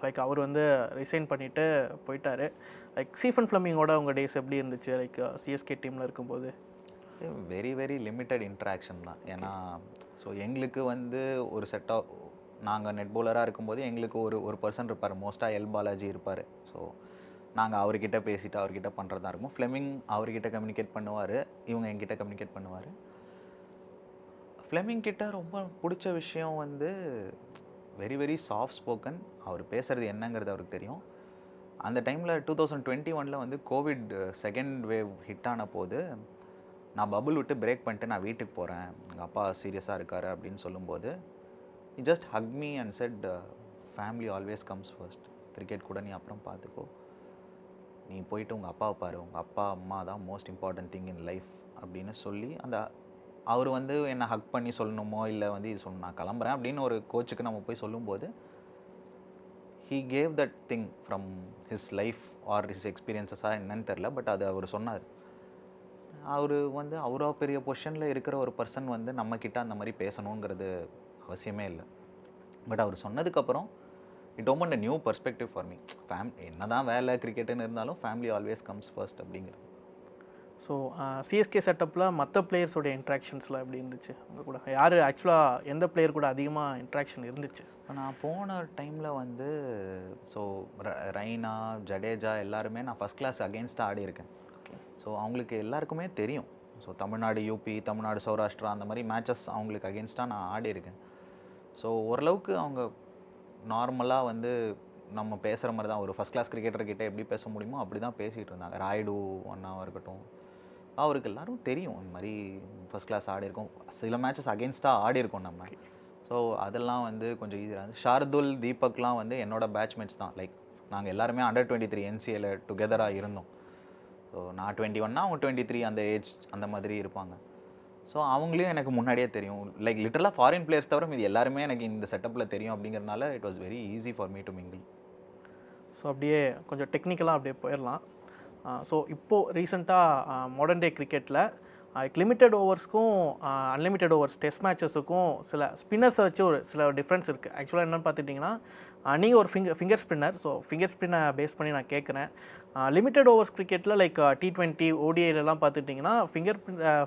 [SPEAKER 1] லைக் அவர் வந்து ரிசைன் பண்ணிவிட்டு போயிட்டார். லைக் ஸ்டீஃபன் ஃப்ளமிங்கோட உங்கள் டேஸ் எப்படி இருந்துச்சு லைக் சிஎஸ்கே டீமில் இருக்கும்போது?
[SPEAKER 2] வெரி வெரி லிமிட்டட் இன்ட்ராக்ஷன் தான். ஏன்னா ஸோ எங்களுக்கு வந்து ஒரு நாங்கள் நெட் பவுலராக இருக்கும்போது எங்களுக்கு ஒரு பர்சன் இருப்பார், மோஸ்ட்டாக எல் பாலாஜி இருப்பார். ஸோ நாங்கள் அவர்கிட்ட பேசிவிட்டு அவர்கிட்ட பண்ணுறதா இருக்கும். ஃப்ளெமிங் அவர்கிட்ட கம்யூனிகேட் பண்ணுவார், இவங்க எங்கிட்ட கம்யூனிகேட் பண்ணுவார். ஃப்ளெமிங் கிட்ட ரொம்ப பிடிச்ச விஷயம் வந்து வெரி வெரி சாஃப்ட் ஸ்போக்கன். அவர் பேசுகிறது என்னங்கிறது அவருக்கு தெரியும். அந்த டைமில் 2021 வந்து கோவிட் செகண்ட் வேவ் ஹிட் ஆன போது நான் பபுள் விட்டு பிரேக் பண்ணிட்டு நான் வீட்டுக்கு போகிறேன், எங்கள் அப்பா சீரியஸாக இருக்கார் அப்படின்னு சொல்லும்போது he just hugged me and said family always comes first, cricket கூட நீ அப்புறம் பார்த்துக்கோ, நீ போயிட்டு உங்கள் அப்பாவை பாரு, உங்கள் அப்பா அம்மா தான் most important thing in life அப்படின்னு சொல்லி அந்த அவர் வந்து என்னை ஹக் பண்ணி சொல்லணுமோ இல்லை வந்து இது சொல்லணும் நான் கிளம்புறேன் அப்படின்னு ஒரு கோச்சுக்கு நம்ம போய் சொல்லும்போது he gave that thing from his life or his experiences-ஆக என்னன்னு தெரில, பட் அது அவர் சொன்னார். அவர் வந்து அவ்வளோ பெரிய பொசிஷனில் இருக்கிற ஒரு பர்சன் வந்து நம்மக்கிட்ட அந்த மாதிரி பேசணுங்கிறது அவசியமே இல்லை. பட் அவர் சொன்னதுக்கப்புறம் it open a new perspective for me. என்ன தான் வேலை கிரிக்கெட்டுன்னு இருந்தாலும் ஃபேமிலி ஆல்வேஸ் கம்ஸ் ஃபர்ஸ்ட் அப்படிங்கிறது.
[SPEAKER 1] ஸோ சிஎஸ்கே செட்டப்பில் மற்ற பிளேயர்ஸோடைய இன்ட்ராக்ஷன்ஸ்லாம் எப்படி இருந்துச்சு உங்கள் கூட? யார் ஆக்சுவலாக எந்த பிளேயர் கூட அதிகமாக இன்ட்ராக்ஷன் இருந்துச்சு?
[SPEAKER 2] இப்போ நான் போன டைமில் வந்து ஸோ ரெய்னா, ஜடேஜா எல்லாருமே நான் ஃபஸ்ட் கிளாஸ் அகெயின்ஸ்டாக ஆடி இருக்கேன். ஸோ அவங்களுக்கு எல்லாருக்குமே தெரியும். ஸோ தமிழ்நாடு யூபி, தமிழ்நாடு சௌராஷ்டிரா அந்த மாதிரி மேட்சஸ் அவங்களுக்கு அகெயின்ஸ்டாக நான் ஆடி இருக்கேன். ஸோ ஓரளவுக்கு அவங்க நார்மலாக வந்து நம்ம பேசுகிற மாதிரி தான், ஒரு ஃபஸ்ட் கிளாஸ் கிரிக்கெட்டர்கிட்ட எப்படி பேச முடியுமோ அப்படி தான் பேசிகிட்டு இருந்தாங்க. ராய்டு ஒன்னாக இருக்கட்டும், அவருக்கு எல்லோரும் தெரியும் இந்த மாதிரி ஃபஸ்ட் கிளாஸ் ஆடி இருக்கோம், சில மேட்சஸ் அகெயின்ஸ்டாக ஆடி இருக்கோம் நம்ம. ஸோ அதெல்லாம் வந்து கொஞ்சம் ஈஸியாக இருந்துச்சு. ஷார்துல், தீபக்லாம் வந்து என்னோடய பேட்ச்மேட்ஸ் தான். லைக் நாங்கள் எல்லாருமே அண்டர் 23 NCAல டுகெதராக இருந்தோம். ஸோ ஸோ நான் 21னா அவங்க 23 அந்த ஏஜ் அந்த மாதிரி இருப்பாங்க. ஸோ அவங்களையும் எனக்கு முன்னாடியே தெரியும். லைக் லிட்டரலாக ஃபாரின் பிளேயர்ஸ் தவிர மீதி எல்லாருமே எனக்கு இந்த செட்டப்பில் தெரியும் அப்படிங்கிறனால it was very easy for me to mingle.
[SPEAKER 1] So அப்படியே கொஞ்சம் டெக்னிக்கலாக அப்படியே போயிடலாம். ஸோ இப்போது ரீசெண்டாக மாடர்ன் டே கிரிக்கெட்டில் லிமிட்டட் ஓவர்ஸ்க்கும் அன்லிமிட்டட் ஓவர்ஸ் டெஸ்ட் மேட்சஸுக்கும் சில ஸ்பின்னர்ஸை வச்சு ஒரு சில டிஃப்ரென்ஸ் இருக்குது. ஆக்சுவலாக என்னென்னு பார்த்துட்டிங்கன்னா, நீங்கள் ஒரு ஃபிங்கர் ஸ்பின்னர். ஸோ ஃபிங்கர் ஸ்பின்னை பேஸ் பண்ணி நான் கேட்குறேன். லிமிட்டட் ஓவர்ஸ் கிரிக்கெட்டில் லைக் T20 ODIலலாம் பார்த்துட்டிங்கன்னா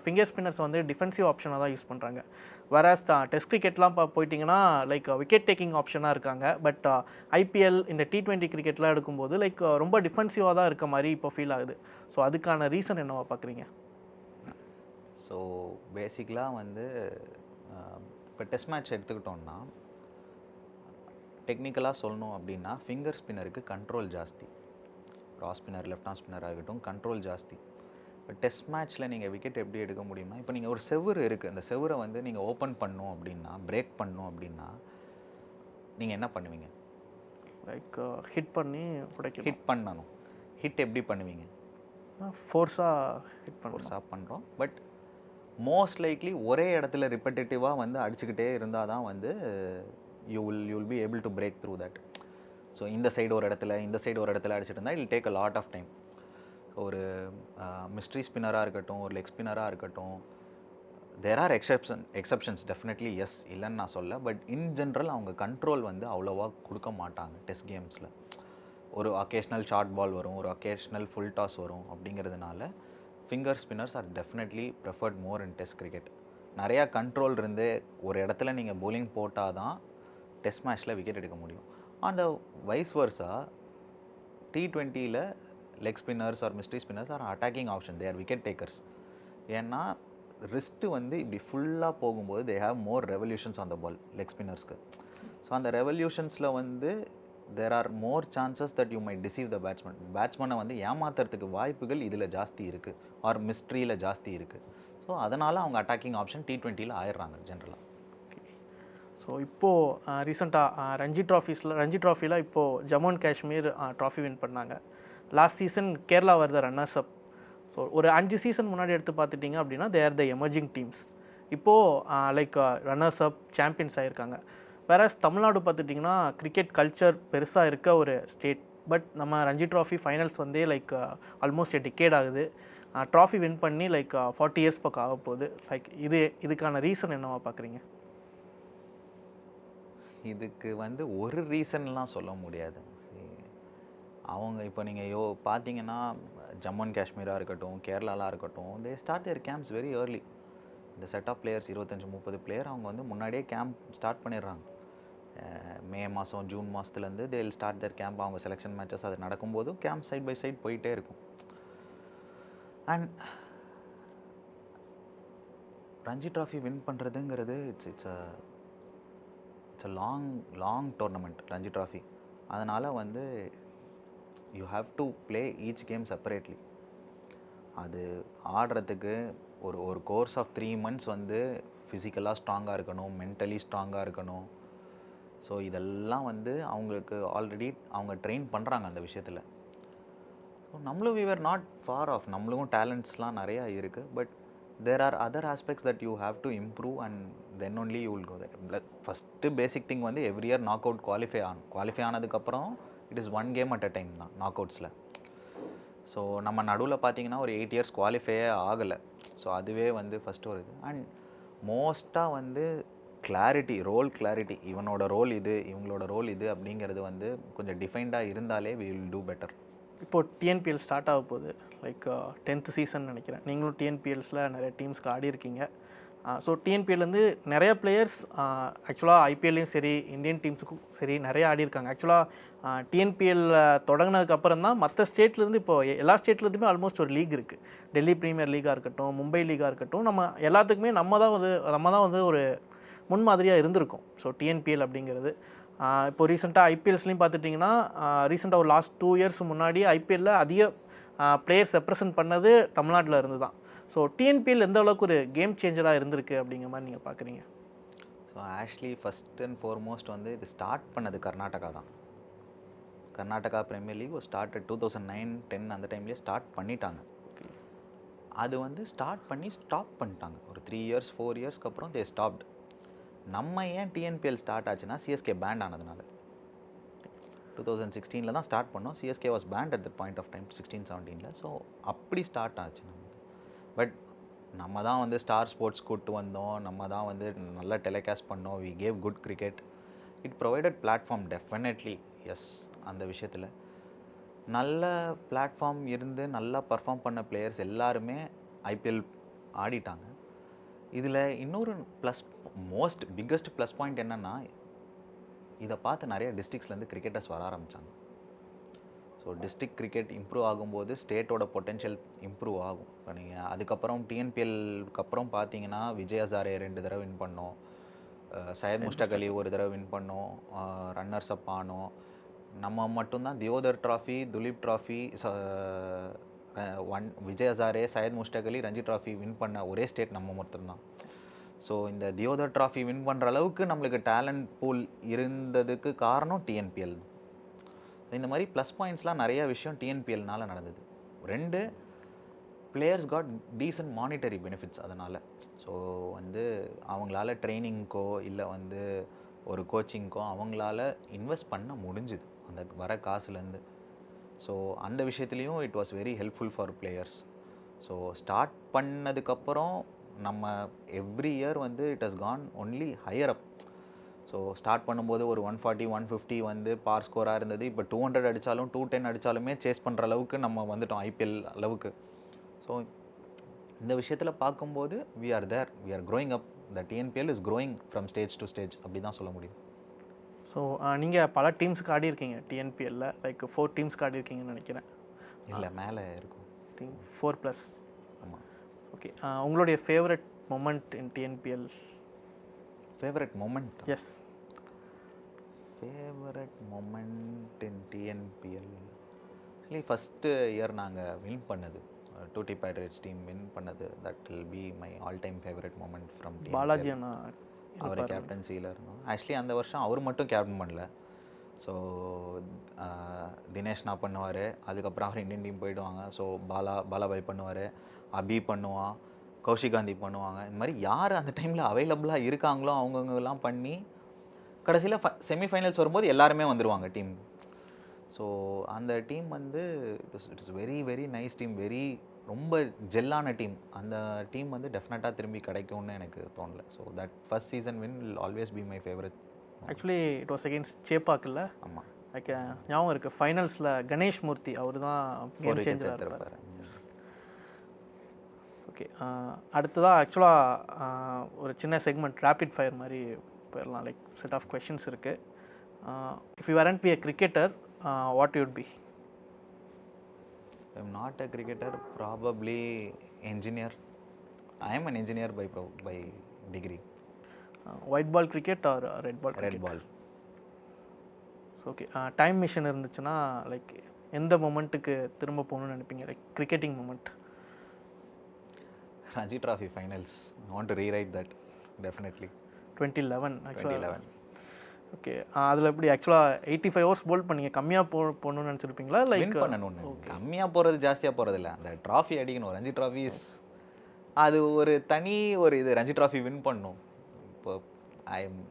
[SPEAKER 1] ஃபிங்கர் ஸ்பின்னர்ஸ் வந்து டிஃபென்சிவ் ஆப்ஷனாக தான் யூஸ் பண்ணுறாங்க. வேறஸ் டெஸ்ட் கிரிக்கெட்லாம் போயிட்டிங்கன்னா லைக் விக்கெட் டேக்கிங் ஆப்ஷனாக இருக்காங்க. பட் IPL இந்த T20 கிரிக்கெட்லாம் எடுக்கும்போது லைக் ரொம்ப டிஃபென்சிவாக தான் இருக்க மாதிரி இப்போ ஃபீல் ஆகுது. ஸோ அதுக்கான ரீசன் என்னவா பார்க்குறீங்க?
[SPEAKER 2] ஸோ பேசிக்கலாக வந்து இப்போ டெஸ்ட் மேட்ச் எடுத்துக்கிட்டோம்னா டெக்னிக்கலாக சொல்லணும் அப்படின்னா ஃபிங்கர் ஸ்பின்னருக்கு கண்ட்ரோல் ஜாஸ்தி. ஆஃப் ஸ்பின்னர் லெஃப்ட் ஆர்ம் ஸ்பின்னராக இருக்கட்டும் கண்ட்ரோல் ஜாஸ்தி. இப்போ டெஸ்ட் மேட்ச்சில் நீங்கள் விக்கெட் எப்படி எடுக்க முடியும்னா, இப்போ நீங்கள் ஒரு செவுரு இருக்குது, அந்த செவுரை வந்து நீங்கள் ஓப்பன் பண்ணணும் அப்படின்னா, பிரேக் பண்ணணும் அப்படின்னா நீங்கள் என்ன பண்ணுவீங்க?
[SPEAKER 1] லைக் ஹிட் பண்ணி உடைக்கணும்.
[SPEAKER 2] ஹிட் பண்ணணும். ஹிட் எப்படி பண்ணுவீங்க?
[SPEAKER 1] ஃபோர்ஸாக ஹிட்
[SPEAKER 2] ஃபோர்ஸாக பண்ணுறோம். பட் மோஸ்ட் லைக்லி ஒரே இடத்துல ரிப்பட்டேட்டிவாக வந்து அடிச்சுக்கிட்டே இருந்தால் தான் வந்து you will be able to break through that. So இந்த சைடு ஒரு இடத்துல அடிச்சுட்டு இருந்தால் it'll take a lot of time. ஒரு மிஸ்ட்ரி ஸ்பின்னராக இருக்கட்டும், ஒரு லெக் ஸ்பின்னராக இருக்கட்டும், there are exceptions definitely yes, இல்லைன்னு நான் சொல்ல. பட் இன் ஜென்ரல் அவங்க கண்ட்ரோல் வந்து அவ்வளோவா கொடுக்க மாட்டாங்க டெஸ்ட் கேம்ஸில். ஒரு அக்கேஷ்னல் ஷார்ட் பால் வரும், ஒரு அக்கேஷ்னல் ஃபுல் டாஸ் வரும். அப்படிங்கிறதுனால finger spinners are definitely preferred more in test cricket. நிறையா கண்ட்ரோல் இருந்து ஒரு இடத்துல நீங்கள் bowling போட்டால் தான் டெஸ்ட் மேட்ச்சில் விக்கெட் எடுக்க முடியும். அந்த வைஸ் வர்ஸா T20யில் leg spinners are mystery spinners are attacking option, they are wicket takers. ஏன்னா ரிஸ்ட்டு வந்து இப்படி ஃபுல்லாக போகும்போது they have more revolutions on the ball leg ஸ்பின்னர்ஸ்க்கு. ஸோ அந்த ரெவல்யூஷன்ஸில் வந்து there are more chances that you might deceive the பேட்ஸ்மேனை வந்து ஏமாத்துறதுக்கு வாய்ப்புகள் இதில் ஜாஸ்தி இருக்குது, ஆர் மிஸ்ட்ரியில் ஜாஸ்தி இருக்குது. ஸோ அதனால் அவங்க அட்டாக்கிங் ஆப்ஷன் T20யில் ஆயிடுறாங்க ஜென்ரலாக.
[SPEAKER 1] ஸோ இப்போது ரீசெண்டாக ரஞ்சி ட்ராஃபியில் இப்போது Jammu and Kashmir trophy win பண்ணாங்க. லாஸ்ட் சீசன் கேரளா வருது ரன்னர்ஸ் அப். ஸோ ஒரு 5 சீசன் முன்னாடி எடுத்து பார்த்துட்டிங்க அப்படின்னா they are the emerging teams. இப்போது லைக் ரன்னர்ஸ் அப் சாம்பியன்ஸ் ஆகியிருக்காங்க. வேறஸ் தமிழ்நாடு பார்த்துட்டிங்கன்னா கிரிக்கெட் கல்ச்சர் பெருசாக இருக்க ஒரு ஸ்டேட். பட் நம்ம ரஞ்சி ட்ராஃபி ஃபைனல்ஸ் வந்து லைக் ஆல்மோஸ்ட் a decade ஆகுது. ட்ராஃபி வின் பண்ணி லைக் 40 years பக்கம் ஆக போகுது. லைக் இதுக்கான ரீசன் என்னவா பார்க்குறீங்க?
[SPEAKER 2] இதுக்கு வந்து ஒரு ரீசன்லாம் சொல்ல முடியாது. அவங்க இப்போ நீங்கள் பார்த்தீங்கன்னா ஜம்மு அண்ட் காஷ்மீராக இருக்கட்டும், கேரளாலாம் இருக்கட்டும், they start their camps very early. இந்த செட் ஆஃப் பிளேயர்ஸ் 25-30 பிளேயர் அவங்க வந்து முன்னாடியே கேம்ப் ஸ்டார்ட் பண்ணிடுறாங்க. மே மாதம் ஜூன் மாதத்துலேருந்து they will start their camp. அவங்க செலெக்ஷன் மேட்சஸ் அது நடக்கும்போது கேம்ப் சைட் பை சைட் போயிட்டே இருக்கும். அண்ட் ரஞ்சி ட்ராஃபி வின் பண்ணுறதுங்கிறது it's a long tournament Ranji trophy. அதனால் வந்து you have to play each game separately. அது ஆடுறதுக்கு ஒரு கோர்ஸ் ஆஃப் 3 months வந்து ஃபிசிக்கலாக ஸ்ட்ராங்காக இருக்கணும், மென்டலி ஸ்ட்ராங்காக இருக்கணும். ஸோ இதெல்லாம் வந்து அவங்களுக்கு ஆல்ரெடி அவங்க ட்ரெயின் பண்ணுறாங்க அந்த விஷயத்தில். ஸோ நம்மளும் we were not far off. நம்மளுக்கும் டேலண்ட்ஸ்லாம் நிறையா இருக்குது. But there are other aspects that you have to improve and then only you will go there. First basic thing வந்து every year knock out qualify ஆனதுக்கப்புறம் it is one game at a time தான் knock அவுட்ஸில். So நம்ம நடுவில் பார்த்தீங்கன்னா ஒரு 8 years குவாலிஃபையே ஆகலை. So அதுவே வந்து ஃபஸ்ட்டு ஒரு இது. அண்ட் மோஸ்ட்டாக வந்து ரோல் கிளாரிட்டி, இவனோட ரோல் இது, இவங்களோட ரோல் இது அப்படிங்கிறது வந்து கொஞ்சம் டிஃபைன்டாக இருந்தாலே we will do better.
[SPEAKER 1] இப்போது TNPL ஸ்டார்ட் ஆக போகுது. லைக் 10th சீசன் நினைக்கிறேன். நீங்களும் TNPLஸில் நிறைய டீம்ஸ்க்கு ஆடி இருக்கீங்க. ஸோ டிஎன்பிஎல்லேருந்து நிறைய பிளேயர்ஸ் ஆக்சுவலாக ஐபிஎல்லையும் சரி இந்தியன் டீம்ஸுக்கும் சரி நிறைய ஆடி இருக்காங்க. ஆக்சுவலாக டிஎன்பிஎல் தொடங்கினதுக்கப்புறம் தான் மற்ற ஸ்டேட்லேருந்து இப்போது எல்லா ஸ்டேட்லேருந்துமே ஆல்மோஸ்ட் ஒரு லீக் இருக்குது. டெல்லி ப்ரீமியர் லீகாக இருக்கட்டும், மும்பை லீகாக இருக்கட்டும், நம்ம எல்லாத்துக்குமே நம்ம தான் வந்து ஒரு முன்மாதிரியாக இருந்திருக்கோம். ஸோ டிஎன்பிஎல் அப்படிங்கிறது இப்போ ரீசெண்டாக ஐபிஎல்ஸ்லையும் பார்த்துட்டிங்கன்னா ரீசெண்டாக ஒரு லாஸ்ட் 2 years முன்னாடி ஐபிஎல்லில் அதிக பிளேயர்ஸ் ரெப்ரசன்ட் பண்ணது தமிழ்நாட்டில் இருந்து தான். ஸோ டிஎன்பிஎல் எந்த அளவுக்கு ஒரு கேம் சேஞ்சராக இருந்திருக்கு அப்படிங்கிற மாதிரி நீங்கள் பார்க்குறீங்க?
[SPEAKER 2] So actually first and foremost வந்து இது ஸ்டார்ட் பண்ணது கர்நாடகா தான். கர்நாடகா பிரீமியர் லீக் ஸ்டார்ட் 2009-10 அந்த டைம்லேயே ஸ்டார்ட் பண்ணிட்டாங்க. அது வந்து ஸ்டார்ட் பண்ணி ஸ்டாப் பண்ணிட்டாங்க. ஒரு 3 இயர்ஸ் 4 இயர்ஸ்க்கு அப்புறம் தே ஸ்டாப்ட். நம்ம ஏன் டிஎன்பிஎல் ஸ்டார்ட் ஆச்சுன்னா சிஎஸ்கே பேண்ட் ஆனதுனால. 2016 தான் ஸ்டார்ட் பண்ணோம். CSK was banned at the point of time 16-17. So அப்படி ஸ்டார்ட் ஆச்சு நமக்கு. பட் நம்ம தான் வந்து ஸ்டார் ஸ்போர்ட்ஸ் கூப்பிட்டு வந்தோம், நம்ம தான் வந்து நல்லா டெலிகாஸ்ட் பண்ணோம், we gave good cricket. It provided platform definitely. Yes, அந்த விஷயத்தில் நல்ல பிளாட்ஃபார்ம் இருந்து நல்லா பர்ஃபார்ம் பண்ண பிளேயர்ஸ் எல்லாருமே ஐபிஎல் ஆடிட்டாங்க. இதில் இன்னொரு பிக்கஸ்ட் ப்ளஸ் பாயிண்ட் என்னென்னா, இதை பார்த்து நிறைய டிஸ்ட்ரிக்ஸ்லேருந்து கிரிக்கெட்டர்ஸ் வர ஆரம்பித்தாங்க. ஸோ டிஸ்ட்ரிக்ட் கிரிக்கெட் இம்ப்ரூவ் ஆகும்போது ஸ்டேட்டோட பொட்டென்ஷியல் இம்ப்ரூவ் ஆகும். இப்போ நீங்கள் அதுக்கப்புறம் டிஎன்பிஎல்க்கு அப்புறம் பார்த்தீங்கன்னா விஜய் ஹசாரே 2 தடவை வின் பண்ணோம், சையத் முஷ்டாக் அலி ஒரு தடவை வின் பண்ணோம், ரன்னர்ஸ் அப் ஆனோம். நம்ம மட்டும்தான் Deodhar trophy, Duleep trophy, Vijay Hazare, Syed Mushtaq Ali, Ranji trophy win பண்ண ஒரே ஸ்டேட் நம்ம மட்டும்தான். ஸோ இந்த தியோதர் ட்ராஃபி வின் பண்ணுற அளவுக்கு நம்மளுக்கு டேலண்ட் பூல் இருந்ததுக்கு காரணம் டிஎன்பிஎல். இந்த மாதிரி ப்ளஸ் பாயிண்ட்ஸ்லாம் நிறைய விஷயம் டிஎன்பிஎல்னால நடந்தது. 2 players got decent monetary benefits அதனால். ஸோ வந்து அவங்களால ட்ரைனிங்க்கோ இல்லை வந்து ஒரு கோச்சிங்க்கோ அவங்களால இன்வெஸ்ட் பண்ண முடிஞ்சுது அந்த வர காசுலேருந்து. ஸோ அந்த விஷயத்துலேயும் it was very helpful for players. So start பண்ணதுக்கப்புறம் நம்ம எவ்ரி இயர் வந்து it has gone only higher up. So start பண்ணும்போது ஒரு 140 150 வந்து பார் ஸ்கோராக இருந்தது. இப்போ 200 அடித்தாலும் 210 அடித்தாலுமே சேஸ் பண்ணுற அளவுக்கு நம்ம வந்துட்டோம் ஐபிஎல் அளவுக்கு. ஸோ இந்த விஷயத்தில் பார்க்கும்போது we are growing up. The TNPL is growing from stage to stage, அப்படி தான் சொல்ல முடியும்.
[SPEAKER 1] ஸோ நீங்கள் பல டீம்ஸ்க்கு ஆடி இருக்கீங்க டிஎன்பிஎல்ல, லைக் 4 டீம்ஸ்க்கு ஆடி இருக்கீங்கன்னு நினைக்கிறேன்.
[SPEAKER 2] இல்லை, மேலே இருக்கும்.
[SPEAKER 1] 4+.
[SPEAKER 2] ஆமாம்.
[SPEAKER 1] ஓகே, உங்களுடைய favourite moment in TNPL?
[SPEAKER 2] Favourite moment?
[SPEAKER 1] Yes,
[SPEAKER 2] favourite moment in TNPL actually first year நாங்கள் வின் பண்ணது, டூட்டி பைரேட்ஸ் டீம் வின் பண்ணது, that will be my all time favourite moment from
[SPEAKER 1] Balaji அண்ணா
[SPEAKER 2] அவர் கேப்டன்சியில் இருந்தோம். ஆக்சுவலி அந்த வருஷம் அவர் மட்டும் கேப்டன் பண்ணல. ஸோ தினேஷ் நான் பண்ணுவார், அதுக்கப்புறம் அவர் இந்தியன் டீம் போயிடுவாங்க. ஸோ பாலாபாய் பண்ணுவார், அபி பண்ணுவான், கௌஷிக் காந்தி பண்ணுவாங்க. இந்த மாதிரி யார் அந்த டைமில் அவைலபிளாக இருக்காங்களோ அவங்கவுங்கெல்லாம் பண்ணி கடைசியில் செமிஃபைனல்ஸ் வரும்போது எல்லாருமே வந்துடுவாங்க டீமுக்கு. ஸோ அந்த டீம் வந்து it is very very nice team, ரொம்ப ஜெல்லான டீம். அந்த டீம் வந்து டெஃபினட்டாக திரும்பி கிடைக்கும்னு எனக்கு தோணலை. So that first season win will always be my favourite.
[SPEAKER 1] Actually it was against Chepauk இல்லை?
[SPEAKER 2] ஆமாம்,
[SPEAKER 1] லைக் ஞாபகம் இருக்குது. ஃபைனல்ஸில் கணேஷ் மூர்த்தி அவர் தான் கேம் சேஞ்சர் இருப்பார். ஓகே, அடுத்ததாக ஆக்சுவலாக ஒரு சின்ன செக்மெண்ட் ரேபிட் ஃபயர் மாதிரி போயிடலாம். லைக் செட் ஆஃப் கொஷின்ஸ் இருக்குது. If you weren't be a cricketer, what you would be?
[SPEAKER 2] I'm not a cricketer, probably engineer. I am an engineer by degree.
[SPEAKER 1] White ball cricket or red ball cricket?
[SPEAKER 2] Red ball.
[SPEAKER 1] So okay, time machine இருந்துச்சுன்னா like எந்த மொமெண்ட்டுக்கு திரும்ப போகணும்னு நினைப்பீங்க? Like cricketing moment.
[SPEAKER 2] Ranji Trophy finals. I want to rewrite that, definitely.
[SPEAKER 1] 2011 ஆக்சுவலாக.
[SPEAKER 2] 2011.
[SPEAKER 1] Okay, அதில் எப்படி ஆக்சுவலாக 85 overs போல் பண்ணீங்க, கம்மியாக போகணும்னு நினச்சிருப்பீங்களா?
[SPEAKER 2] வின்
[SPEAKER 1] லைக்
[SPEAKER 2] பண்ணணும்னு. கம்மியாக போகிறது ஜாஸ்தியாக போகிறதில்ல, அந்த ட்ராஃபி அடிக்கணும். ரஞ்சி ட்ராஃபிஸ் அது ஒரு தனி ஒரு இது. ரஞ்சி ட்ராஃபி வின் பண்ணணும். இப்போ I am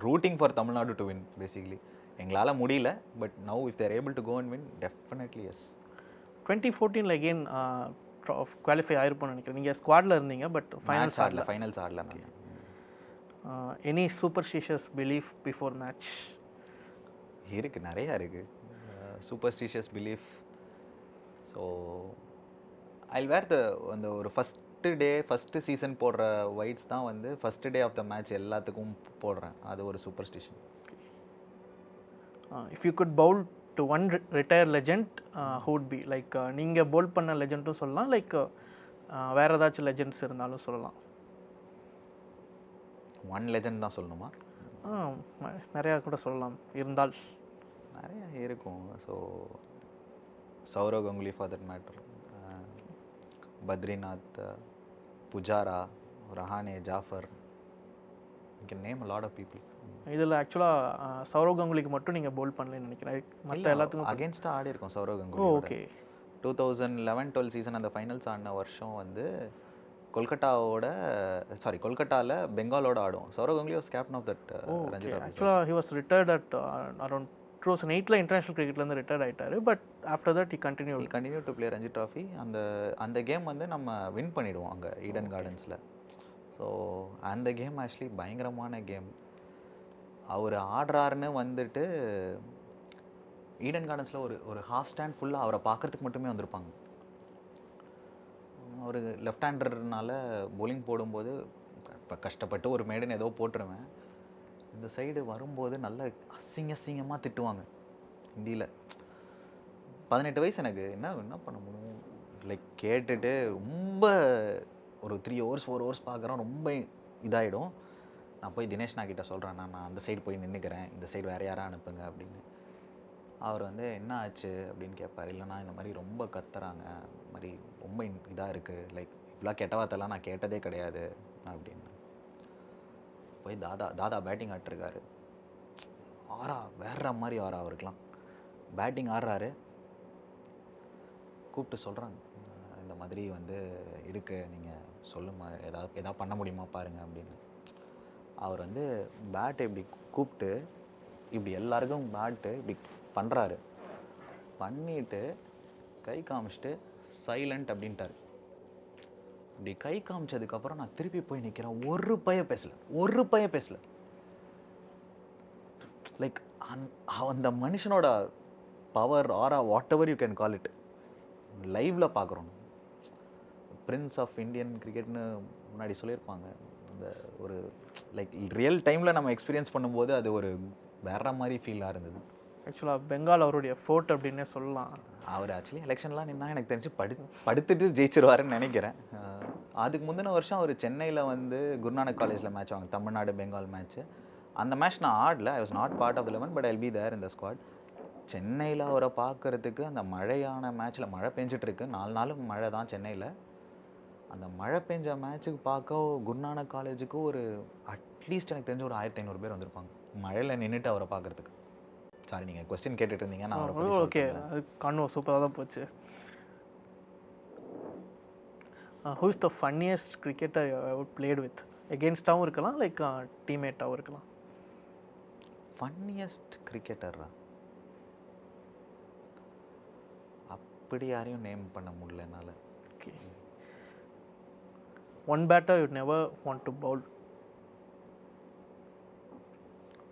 [SPEAKER 2] rooting for Tamil Nadu to win basically. எங்களால் முடியல, but now if they're able to go and win, definitely yes.
[SPEAKER 1] 2014 again qualify ஆயிருப்போம்னு நினைக்கிறேன். நீங்கள் ஸ்குவாடில் இருந்தீங்க, பட் ஃபைனல்ஸ் ஆடல.
[SPEAKER 2] ஃபைனல்ஸ் ஆடல நான்.
[SPEAKER 1] Any superstitious belief before match?
[SPEAKER 2] இருக்குது, நிறையா இருக்குது superstitious belief. So I wear அந்த ஒரு ஃபஸ்ட்டு சீசன் போடுற ஒயிட்ஸ் தான் வந்து first day of the match எல்லாத்துக்கும் போடுறேன். அது ஒரு superstition.
[SPEAKER 1] If you could bowl to one retired legend, who would be? Like நீங்கள் பவுல் பண்ண லெஜெண்டும் சொல்லலாம், லைக் வேறு ஏதாச்சும் லெஜெண்ட்ஸ் இருந்தாலும் சொல்லலாம்.
[SPEAKER 2] ஒன் லெஜெண்ட் தான் சொல்லணுமா?
[SPEAKER 1] நிறையா கூட சொல்லலாம் இருந்தால்.
[SPEAKER 2] நிறையா இருக்கும். So Sourav Ganguly for that matter, Badrinath, Pujara, Rahane, Jaffer, you can name a lot of people.
[SPEAKER 1] இதில் ஆக்சுவலாக சௌரவ் கங்குலிக்கு மட்டும் நீங்கள் பவுல் பண்ணலன்னு நினைக்கிறேன், மற்ற எல்லாத்துக்கும்
[SPEAKER 2] அகேன்ஸ்டாக ஆடி இருக்கும் சௌரவ் கங்குலி.
[SPEAKER 1] ஓகே.
[SPEAKER 2] 2011-12 சீசன் அந்த ஃபைனல்ஸ் ஆடின வருஷம் வந்து கொல்கட்டாவில் பெங்காலோட ஆடும். Sourav Ganguly was captain of that Ranji
[SPEAKER 1] okay.
[SPEAKER 2] Trophy.
[SPEAKER 1] ஆக்சுவலாக he was retired at around 2008 international கிரிக்கெட்லேருந்து ரிட்டையர்ட் ஆயிட்டாரு. But after that he
[SPEAKER 2] continue to play Ranji trophy. அந்த கேம் வந்து நம்ம வின் பண்ணிடுவோம் அங்கே ஈடன் கார்டன்ஸில். ஸோ அந்த கேம் ஆக்சுவலி பயங்கரமான கேம். அவர் ஆடுறாருன்னு வந்துட்டு ஈடன் கார்டன்ஸில் ஒரு ஹாஃப் ஸ்டாண்ட் ஃபுல்லாக அவரை பார்க்குறதுக்கு மட்டுமே வந்திருப்பாங்க. ஒரு லெஃப்ட் ஹேண்டர்னால bowling போடும்போது இப்போ கஷ்டப்பட்டு ஒரு மேடன் ஏதோ போட்டுருவேன். இந்த சைடு வரும்போது நல்ல அசிங்கமாக திட்டுவாங்க ஹிந்தியில். 18 வயசு எனக்கு. என்ன பண்ண முடியும்? லைக் கேட்டுட்டு ரொம்ப ஒரு 3 hours 4 hours பார்க்குறோம். ரொம்ப இதாகிடும். நான் போய் தினேஷ் கிட்ட சொல்கிறேன், நான் அந்த சைடு போய் நின்றுக்கிறேன், இந்த சைடு வேறு யாராக அனுப்புங்க அப்படின்னு. அவர் வந்து என்ன ஆச்சு அப்படின்னு கேட்பார். இல்லைனா இந்த மாதிரி ரொம்ப கத்துறாங்க, இந்த மாதிரி ரொம்ப இதாக இருக்குது, லைக் இவ்வளோ கெட்ட வார்த்தைலாம் நான் கேட்டதே கிடையாது அப்படின்னு. போய் தாதா பேட்டிங் ஆடிட்டுருக்காரு. வேற மாதிரி அவருக்கெலாம் பேட்டிங் ஆடுறாரு. கூப்பிட்டு சொல்கிறாங்க, இந்த மாதிரி வந்து இருக்குது, நீங்கள் சொல்லுங்கள், எதாவது பண்ண முடியுமா பாருங்கள் அப்படின்னு. அவர் வந்து பேட்டை இப்படி கூப்பிட்டு இப்படி எல்லாருக்கும் பேட்டு இப்படி பண்ணுறாரு. பண்ணிவிட்டு கை காமிச்சிட்டு சைலண்ட் அப்படின்ட்டார். இப்படி கை காமிச்சதுக்கப்புறம் நான் திருப்பி போய் நிற்கிறேன். ஒரு பய பேசல. லைக் அந்த மனுஷனோட பவர் ஆரா what ever you can call it லைவில் பார்க்குறோம். பிரின்ஸ் ஆஃப் இந்தியன் கிரிக்கெட்னு முன்னாடி சொல்லியிருப்பாங்க. அந்த ஒரு லைக் ரியல் டைமில் நம்ம எக்ஸ்பீரியன்ஸ் பண்ணும்போது அது ஒரு வேற மாதிரி ஃபீலாக இருந்தது.
[SPEAKER 1] ஆக்சுவலாக பெங்கால் அவருடைய ஃபோர்ட் அப்படின்னே சொல்லலாம்.
[SPEAKER 2] அவர் ஆக்சுவலி எலெக்ஷன்லாம் நின்னா எனக்கு தெரிஞ்சு படுத்துட்டு ஜெயிச்சிருவாருன்னு நினைக்கிறேன். அதுக்கு முந்தின வருஷம் அவர் சென்னையில் வந்து குருநானக் காலேஜில் மேட்ச் வாங்க, தமிழ்நாடு பெங்கால் மேட்ச்சு. அந்த மேட்ச் நான் ஆடல, I was not part of the 11, but I will be there in the squad. சென்னையில் அவரை பார்க்குறதுக்கு அந்த மழையான மேட்ச்சில் மழை பெஞ்சிட்ருக்கு, 4 நாளும் மழை தான் சென்னையில். அந்த மழை பெஞ்ச மேட்ச்சுக்கு பார்க்க குருநானக் காலேஜுக்கு ஒரு அட்லீஸ்ட் எனக்கு தெரிஞ்ச ஒரு 1500 பேர் வந்திருப்பாங்க மழையில் நின்றுட்டு அவரை பார்க்குறதுக்கு. சாரி, நீங்கள் கொஸ்டின் கேட்டுட்டு இருந்தீங்க, நான்
[SPEAKER 1] ஓகே, அது கண்ணும் சூப்பராக தான் போச்சு. Who is the funniest cricketer you have played with? எகெயின்ஸ்டாகவும் இருக்கலாம், லைக் டீம்மேட்டாகவும் இருக்கலாம்.
[SPEAKER 2] ஃபன்னியஸ்ட் கிரிக்கெட்டரா? அப்படி யாரையும் நேம் பண்ண முடியல என்னால்.
[SPEAKER 1] Okay. One batter you never want to bowl?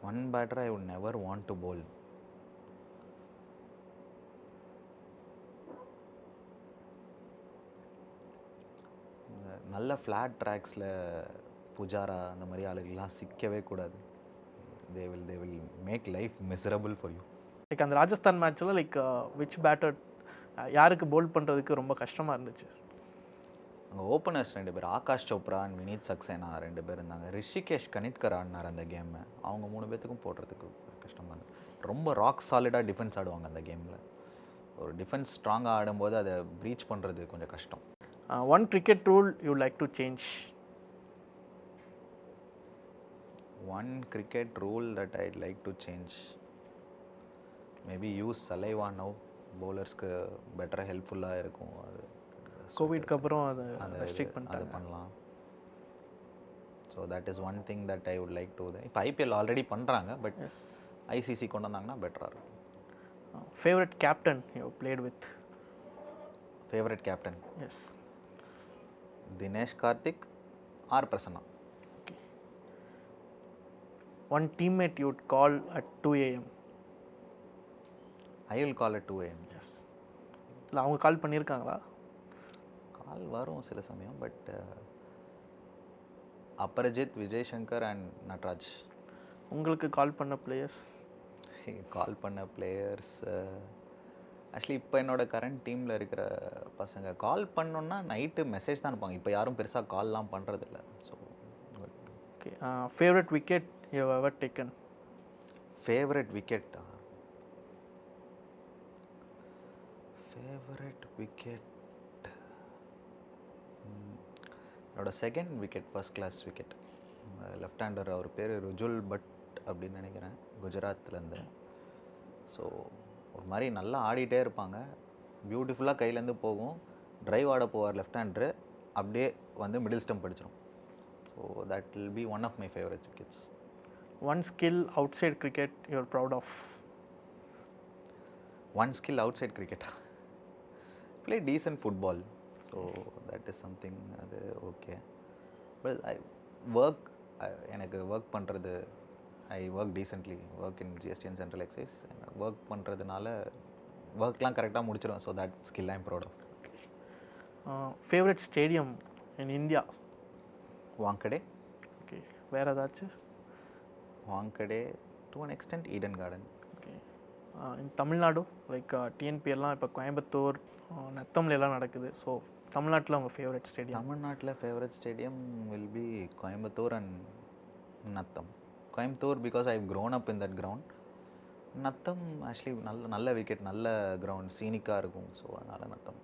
[SPEAKER 2] One batter I would never want to bowl. நல்ல ஃப்ளாட் ட்ராக்ஸில் புஜாரா அந்த மாதிரி ஆளுகள்லாம் சிக்கவே கூடாது. They will make life miserable for you.
[SPEAKER 1] Like அந்த ராஜஸ்தான் மேட்ச்சில் லைக் விச் பேட்டர் யாருக்கு பவுல் பண்ணுறதுக்கு ரொம்ப கஷ்டமாக இருந்துச்சு?
[SPEAKER 2] அங்கே ஓப்பனர்ஸ் 2 பேர், ஆகாஷ் சோப்ரா அண்ட் வினீத் சக்சேனா 2 பேர் இருந்தாங்க. ரிஷிகேஷ் கனிட்கர் ஆடினார் அந்த கேமை. அவங்க 3 பேர்த்துக்கும் போடுறதுக்கு கஷ்டமாக இருந்தது. ரொம்ப ராக் சாலிடாக டிஃபென்ஸ் ஆடுவாங்க அந்த கேமில். ஒரு டிஃபென்ஸ் ஸ்ட்ராங்காக ஆடும்போது அதை ப்ரீச் பண்ணுறது கொஞ்சம் கஷ்டம்.
[SPEAKER 1] One cricket rule you like to change?
[SPEAKER 2] One cricket rule that I like to change, maybe use saliva now. பவுலர்ஸ்க்கு பெட்டராக ஹெல்ப்ஃபுல்லாக இருக்கும். அது
[SPEAKER 1] கோவிட்க்கு அப்புறம் அதை ரெஸ்ட்ரிக்ட் பண்ணிட்டாங்க.
[SPEAKER 2] அது பண்ணலாம். So that is one thing that I would like to. இப்போ ஐபிஎல் ஆல்ரெடி பண்ணுறாங்க, பட் ஐசிசி கொண்டு வந்தாங்கன்னா பெட்டராக இருக்கும்.
[SPEAKER 1] Favourite captain you played with?
[SPEAKER 2] Favourite captain?
[SPEAKER 1] Yes.
[SPEAKER 2] Dinesh Karthik or Prasanna.
[SPEAKER 1] Okay. One teammate you would call at 2 AM?
[SPEAKER 2] I will call at 2 AM.
[SPEAKER 1] Yes. இல்லை, அவங்க call பண்ணியிருக்காங்களா?
[SPEAKER 2] Call வரும் சில சமயம், பட் அபரஜித், விஜய் சங்கர் அண்ட் நட்ராஜ்.
[SPEAKER 1] உங்களுக்கு கால் பண்ண பிளேயர்ஸ்?
[SPEAKER 2] கால் பண்ண பிளேயர்ஸ் ஆக்சுவலி இப்போ என்னோட கரண்ட் டீமில் இருக்கிற பசங்க கால் பண்ணோன்னா நைட்டு மெசேஜ் தான் அனுப்பாங்க. இப்போ யாரும் பெருசாக கால்லாம் பண்ணுறதில்ல. So
[SPEAKER 1] okay. Favourite wicket you ever taken?
[SPEAKER 2] Favourite விக்கெட்டா? ஃபேவரட் விக்கெட் என்னோட second wicket, first class wicket. Left hander, அவர் பேர் ருஜுல் பட் அப்படின்னு நினைக்கிறேன், குஜராத்லேருந்து. ஸோ ஒரு மாதிரி நல்லா ஆடிட்டே இருப்பாங்க. பியூட்டிஃபுல்லாக கையிலேருந்து போகும், டிரைவ் ஆட போவார் லெஃப்ட் ஹேண்டரு, அப்படியே வந்து மிடில் ஸ்டம்ப் அடிச்சிடும். So that will be one of my favourite wickets.
[SPEAKER 1] One skill outside cricket you're proud of?
[SPEAKER 2] One skill outside கிரிக்கெட்டா? Play decent football. So that is something, அது okay. But work, எனக்கு work பண்ணுறது, I work decently, work in GST and central excise. ஒர்க் பண்ணுறதுனால ஒர்க்லாம் கரெக்டாக முடிச்சிடும். So that skill I am proud of.
[SPEAKER 1] Favourite stadium in India?
[SPEAKER 2] Wankhede.
[SPEAKER 1] Okay, வேறு ஏதாச்சும்?
[SPEAKER 2] Wankhede, to an extent Eden Garden.
[SPEAKER 1] Okay. In Tamil Nadu like டிஎன்பிஎல்லாம் இப்போ கோயம்புத்தூர், நத்தம்ல எல்லாம் நடக்குது. ஸோ தமிழ்நாட்டில் உங்கள் ஃபேவரட் ஸ்டேடியம்?
[SPEAKER 2] தமிழ்நாட்டில் favourite stadium will be Coimbatore and Natham. Coimbatore because I have grown up in that ground. Natham actually நல்ல விக்கெட், நல்ல கிரவுண்ட், சீனிக்காக இருக்கும். ஸோ அதனால் நத்தம்.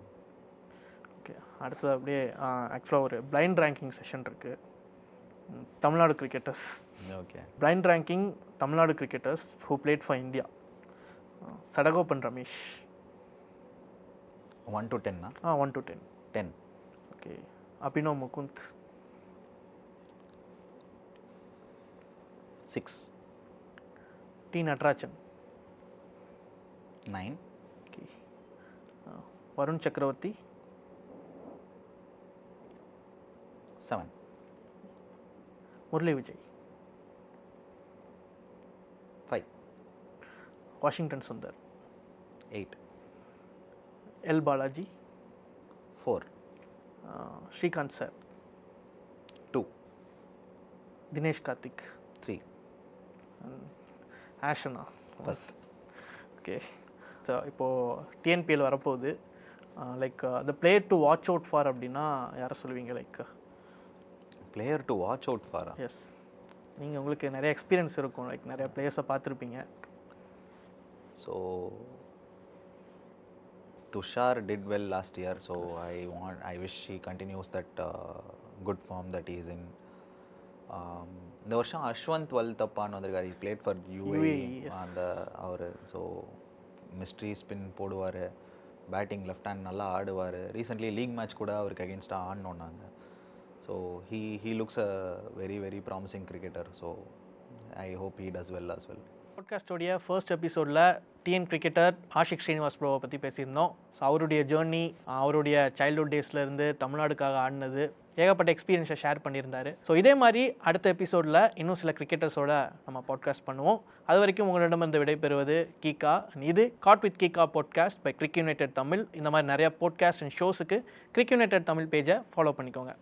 [SPEAKER 1] ஓகே, அடுத்தது அப்படியே ஆக்சுவலாக ஒரு பிளைண்ட் ரேங்கிங் செஷன் இருக்குது. Tamil Nadu cricketers.
[SPEAKER 2] Okay.
[SPEAKER 1] Blind ranking Tamil Nadu cricketers who played for India. Sadagopan Ramesh.
[SPEAKER 2] 1 to 10
[SPEAKER 1] 1 to 10.
[SPEAKER 2] 10.
[SPEAKER 1] Okay. Abhinav Mukund.
[SPEAKER 2] 6.
[SPEAKER 1] T Natarajan.
[SPEAKER 2] 9.
[SPEAKER 1] Okay. Varun Chakravarthy.
[SPEAKER 2] 7.
[SPEAKER 1] Murali Vijay.
[SPEAKER 2] 5.
[SPEAKER 1] Washington Sundar.
[SPEAKER 2] 8.
[SPEAKER 1] L Balaji.
[SPEAKER 2] 4.
[SPEAKER 1] Srikanth sir.
[SPEAKER 2] 2.
[SPEAKER 1] Dinesh Karthik.
[SPEAKER 2] 3.
[SPEAKER 1] ஆஷனா
[SPEAKER 2] ஃபர்ஸ்ட்.
[SPEAKER 1] ஓகே. ஸோ இப்போது டிஎன்பிஎல் வரப்போகுது. Like the player to watch out for அப்படின்னா யாரை சொல்லுவீங்க? Like
[SPEAKER 2] player to watch out ஃபாரா?
[SPEAKER 1] Yes, நீங்கள் உங்களுக்கு நிறைய எக்ஸ்பீரியன்ஸ் இருக்கும், லைக் நிறைய பிளேயர்ஸை பார்த்துருப்பீங்க.
[SPEAKER 2] So Tushar did well last year, so I wish he continues that good form that he is in. இந்த வருஷம் அஸ்வந்த் வல்தப்பான்னு வந்திருக்காரு. He played for UAE. அந்த அவர் ஸோ மிஸ்ட்ரி ஸ்பின் போடுவார், பேட்டிங் லெஃப்ட் ஹேண்ட் நல்லா ஆடுவார். ரீசெண்ட்லி லீக் மேட்ச் கூட அவருக்கு அகேன்ஸ்டாக ஆடினோன்னாங்க. So he looks a very very promising cricketer. So I hope he does well as well.
[SPEAKER 1] பாட்காஸ்டோடைய ஃபர்ஸ்ட் எபிசோடில் டிஎன் கிரிக்கெட்டர் ஆஷிக் ஸ்ரீனிவாஸ் ப்ரோவை பற்றி பேசியிருந்தோம். ஸோ அவருடைய ஜேர்னி, அவருடைய சைல்ட்ஹுட் டேஸ்லேருந்து தமிழ்நாடுக்காக ஆடினது, ஏகப்பட்ட எக்ஸ்பீரியன்ஸை ஷேர் பண்ணியிருந்தாரு. ஸோ இதே மாதிரி அடுத்த எபிசோடில் இன்னும் சில கிரிக்கெட்டர்ஸோட நம்ம பாட்காஸ்ட் பண்ணுவோம். அது வரைக்கும் உங்களிடமிருந்து விடைபெறுவது கீகா. இது caught with Keeka podcast by Kirik United Tamil. இந்த மாதிரி நிறைய பாட்காஸ்ட் அண்ட் ஷோஸுக்கு கிரிக் யுனைடெட் தமிழ் பேஜை ஃபாலோ பண்ணிக்கோங்க.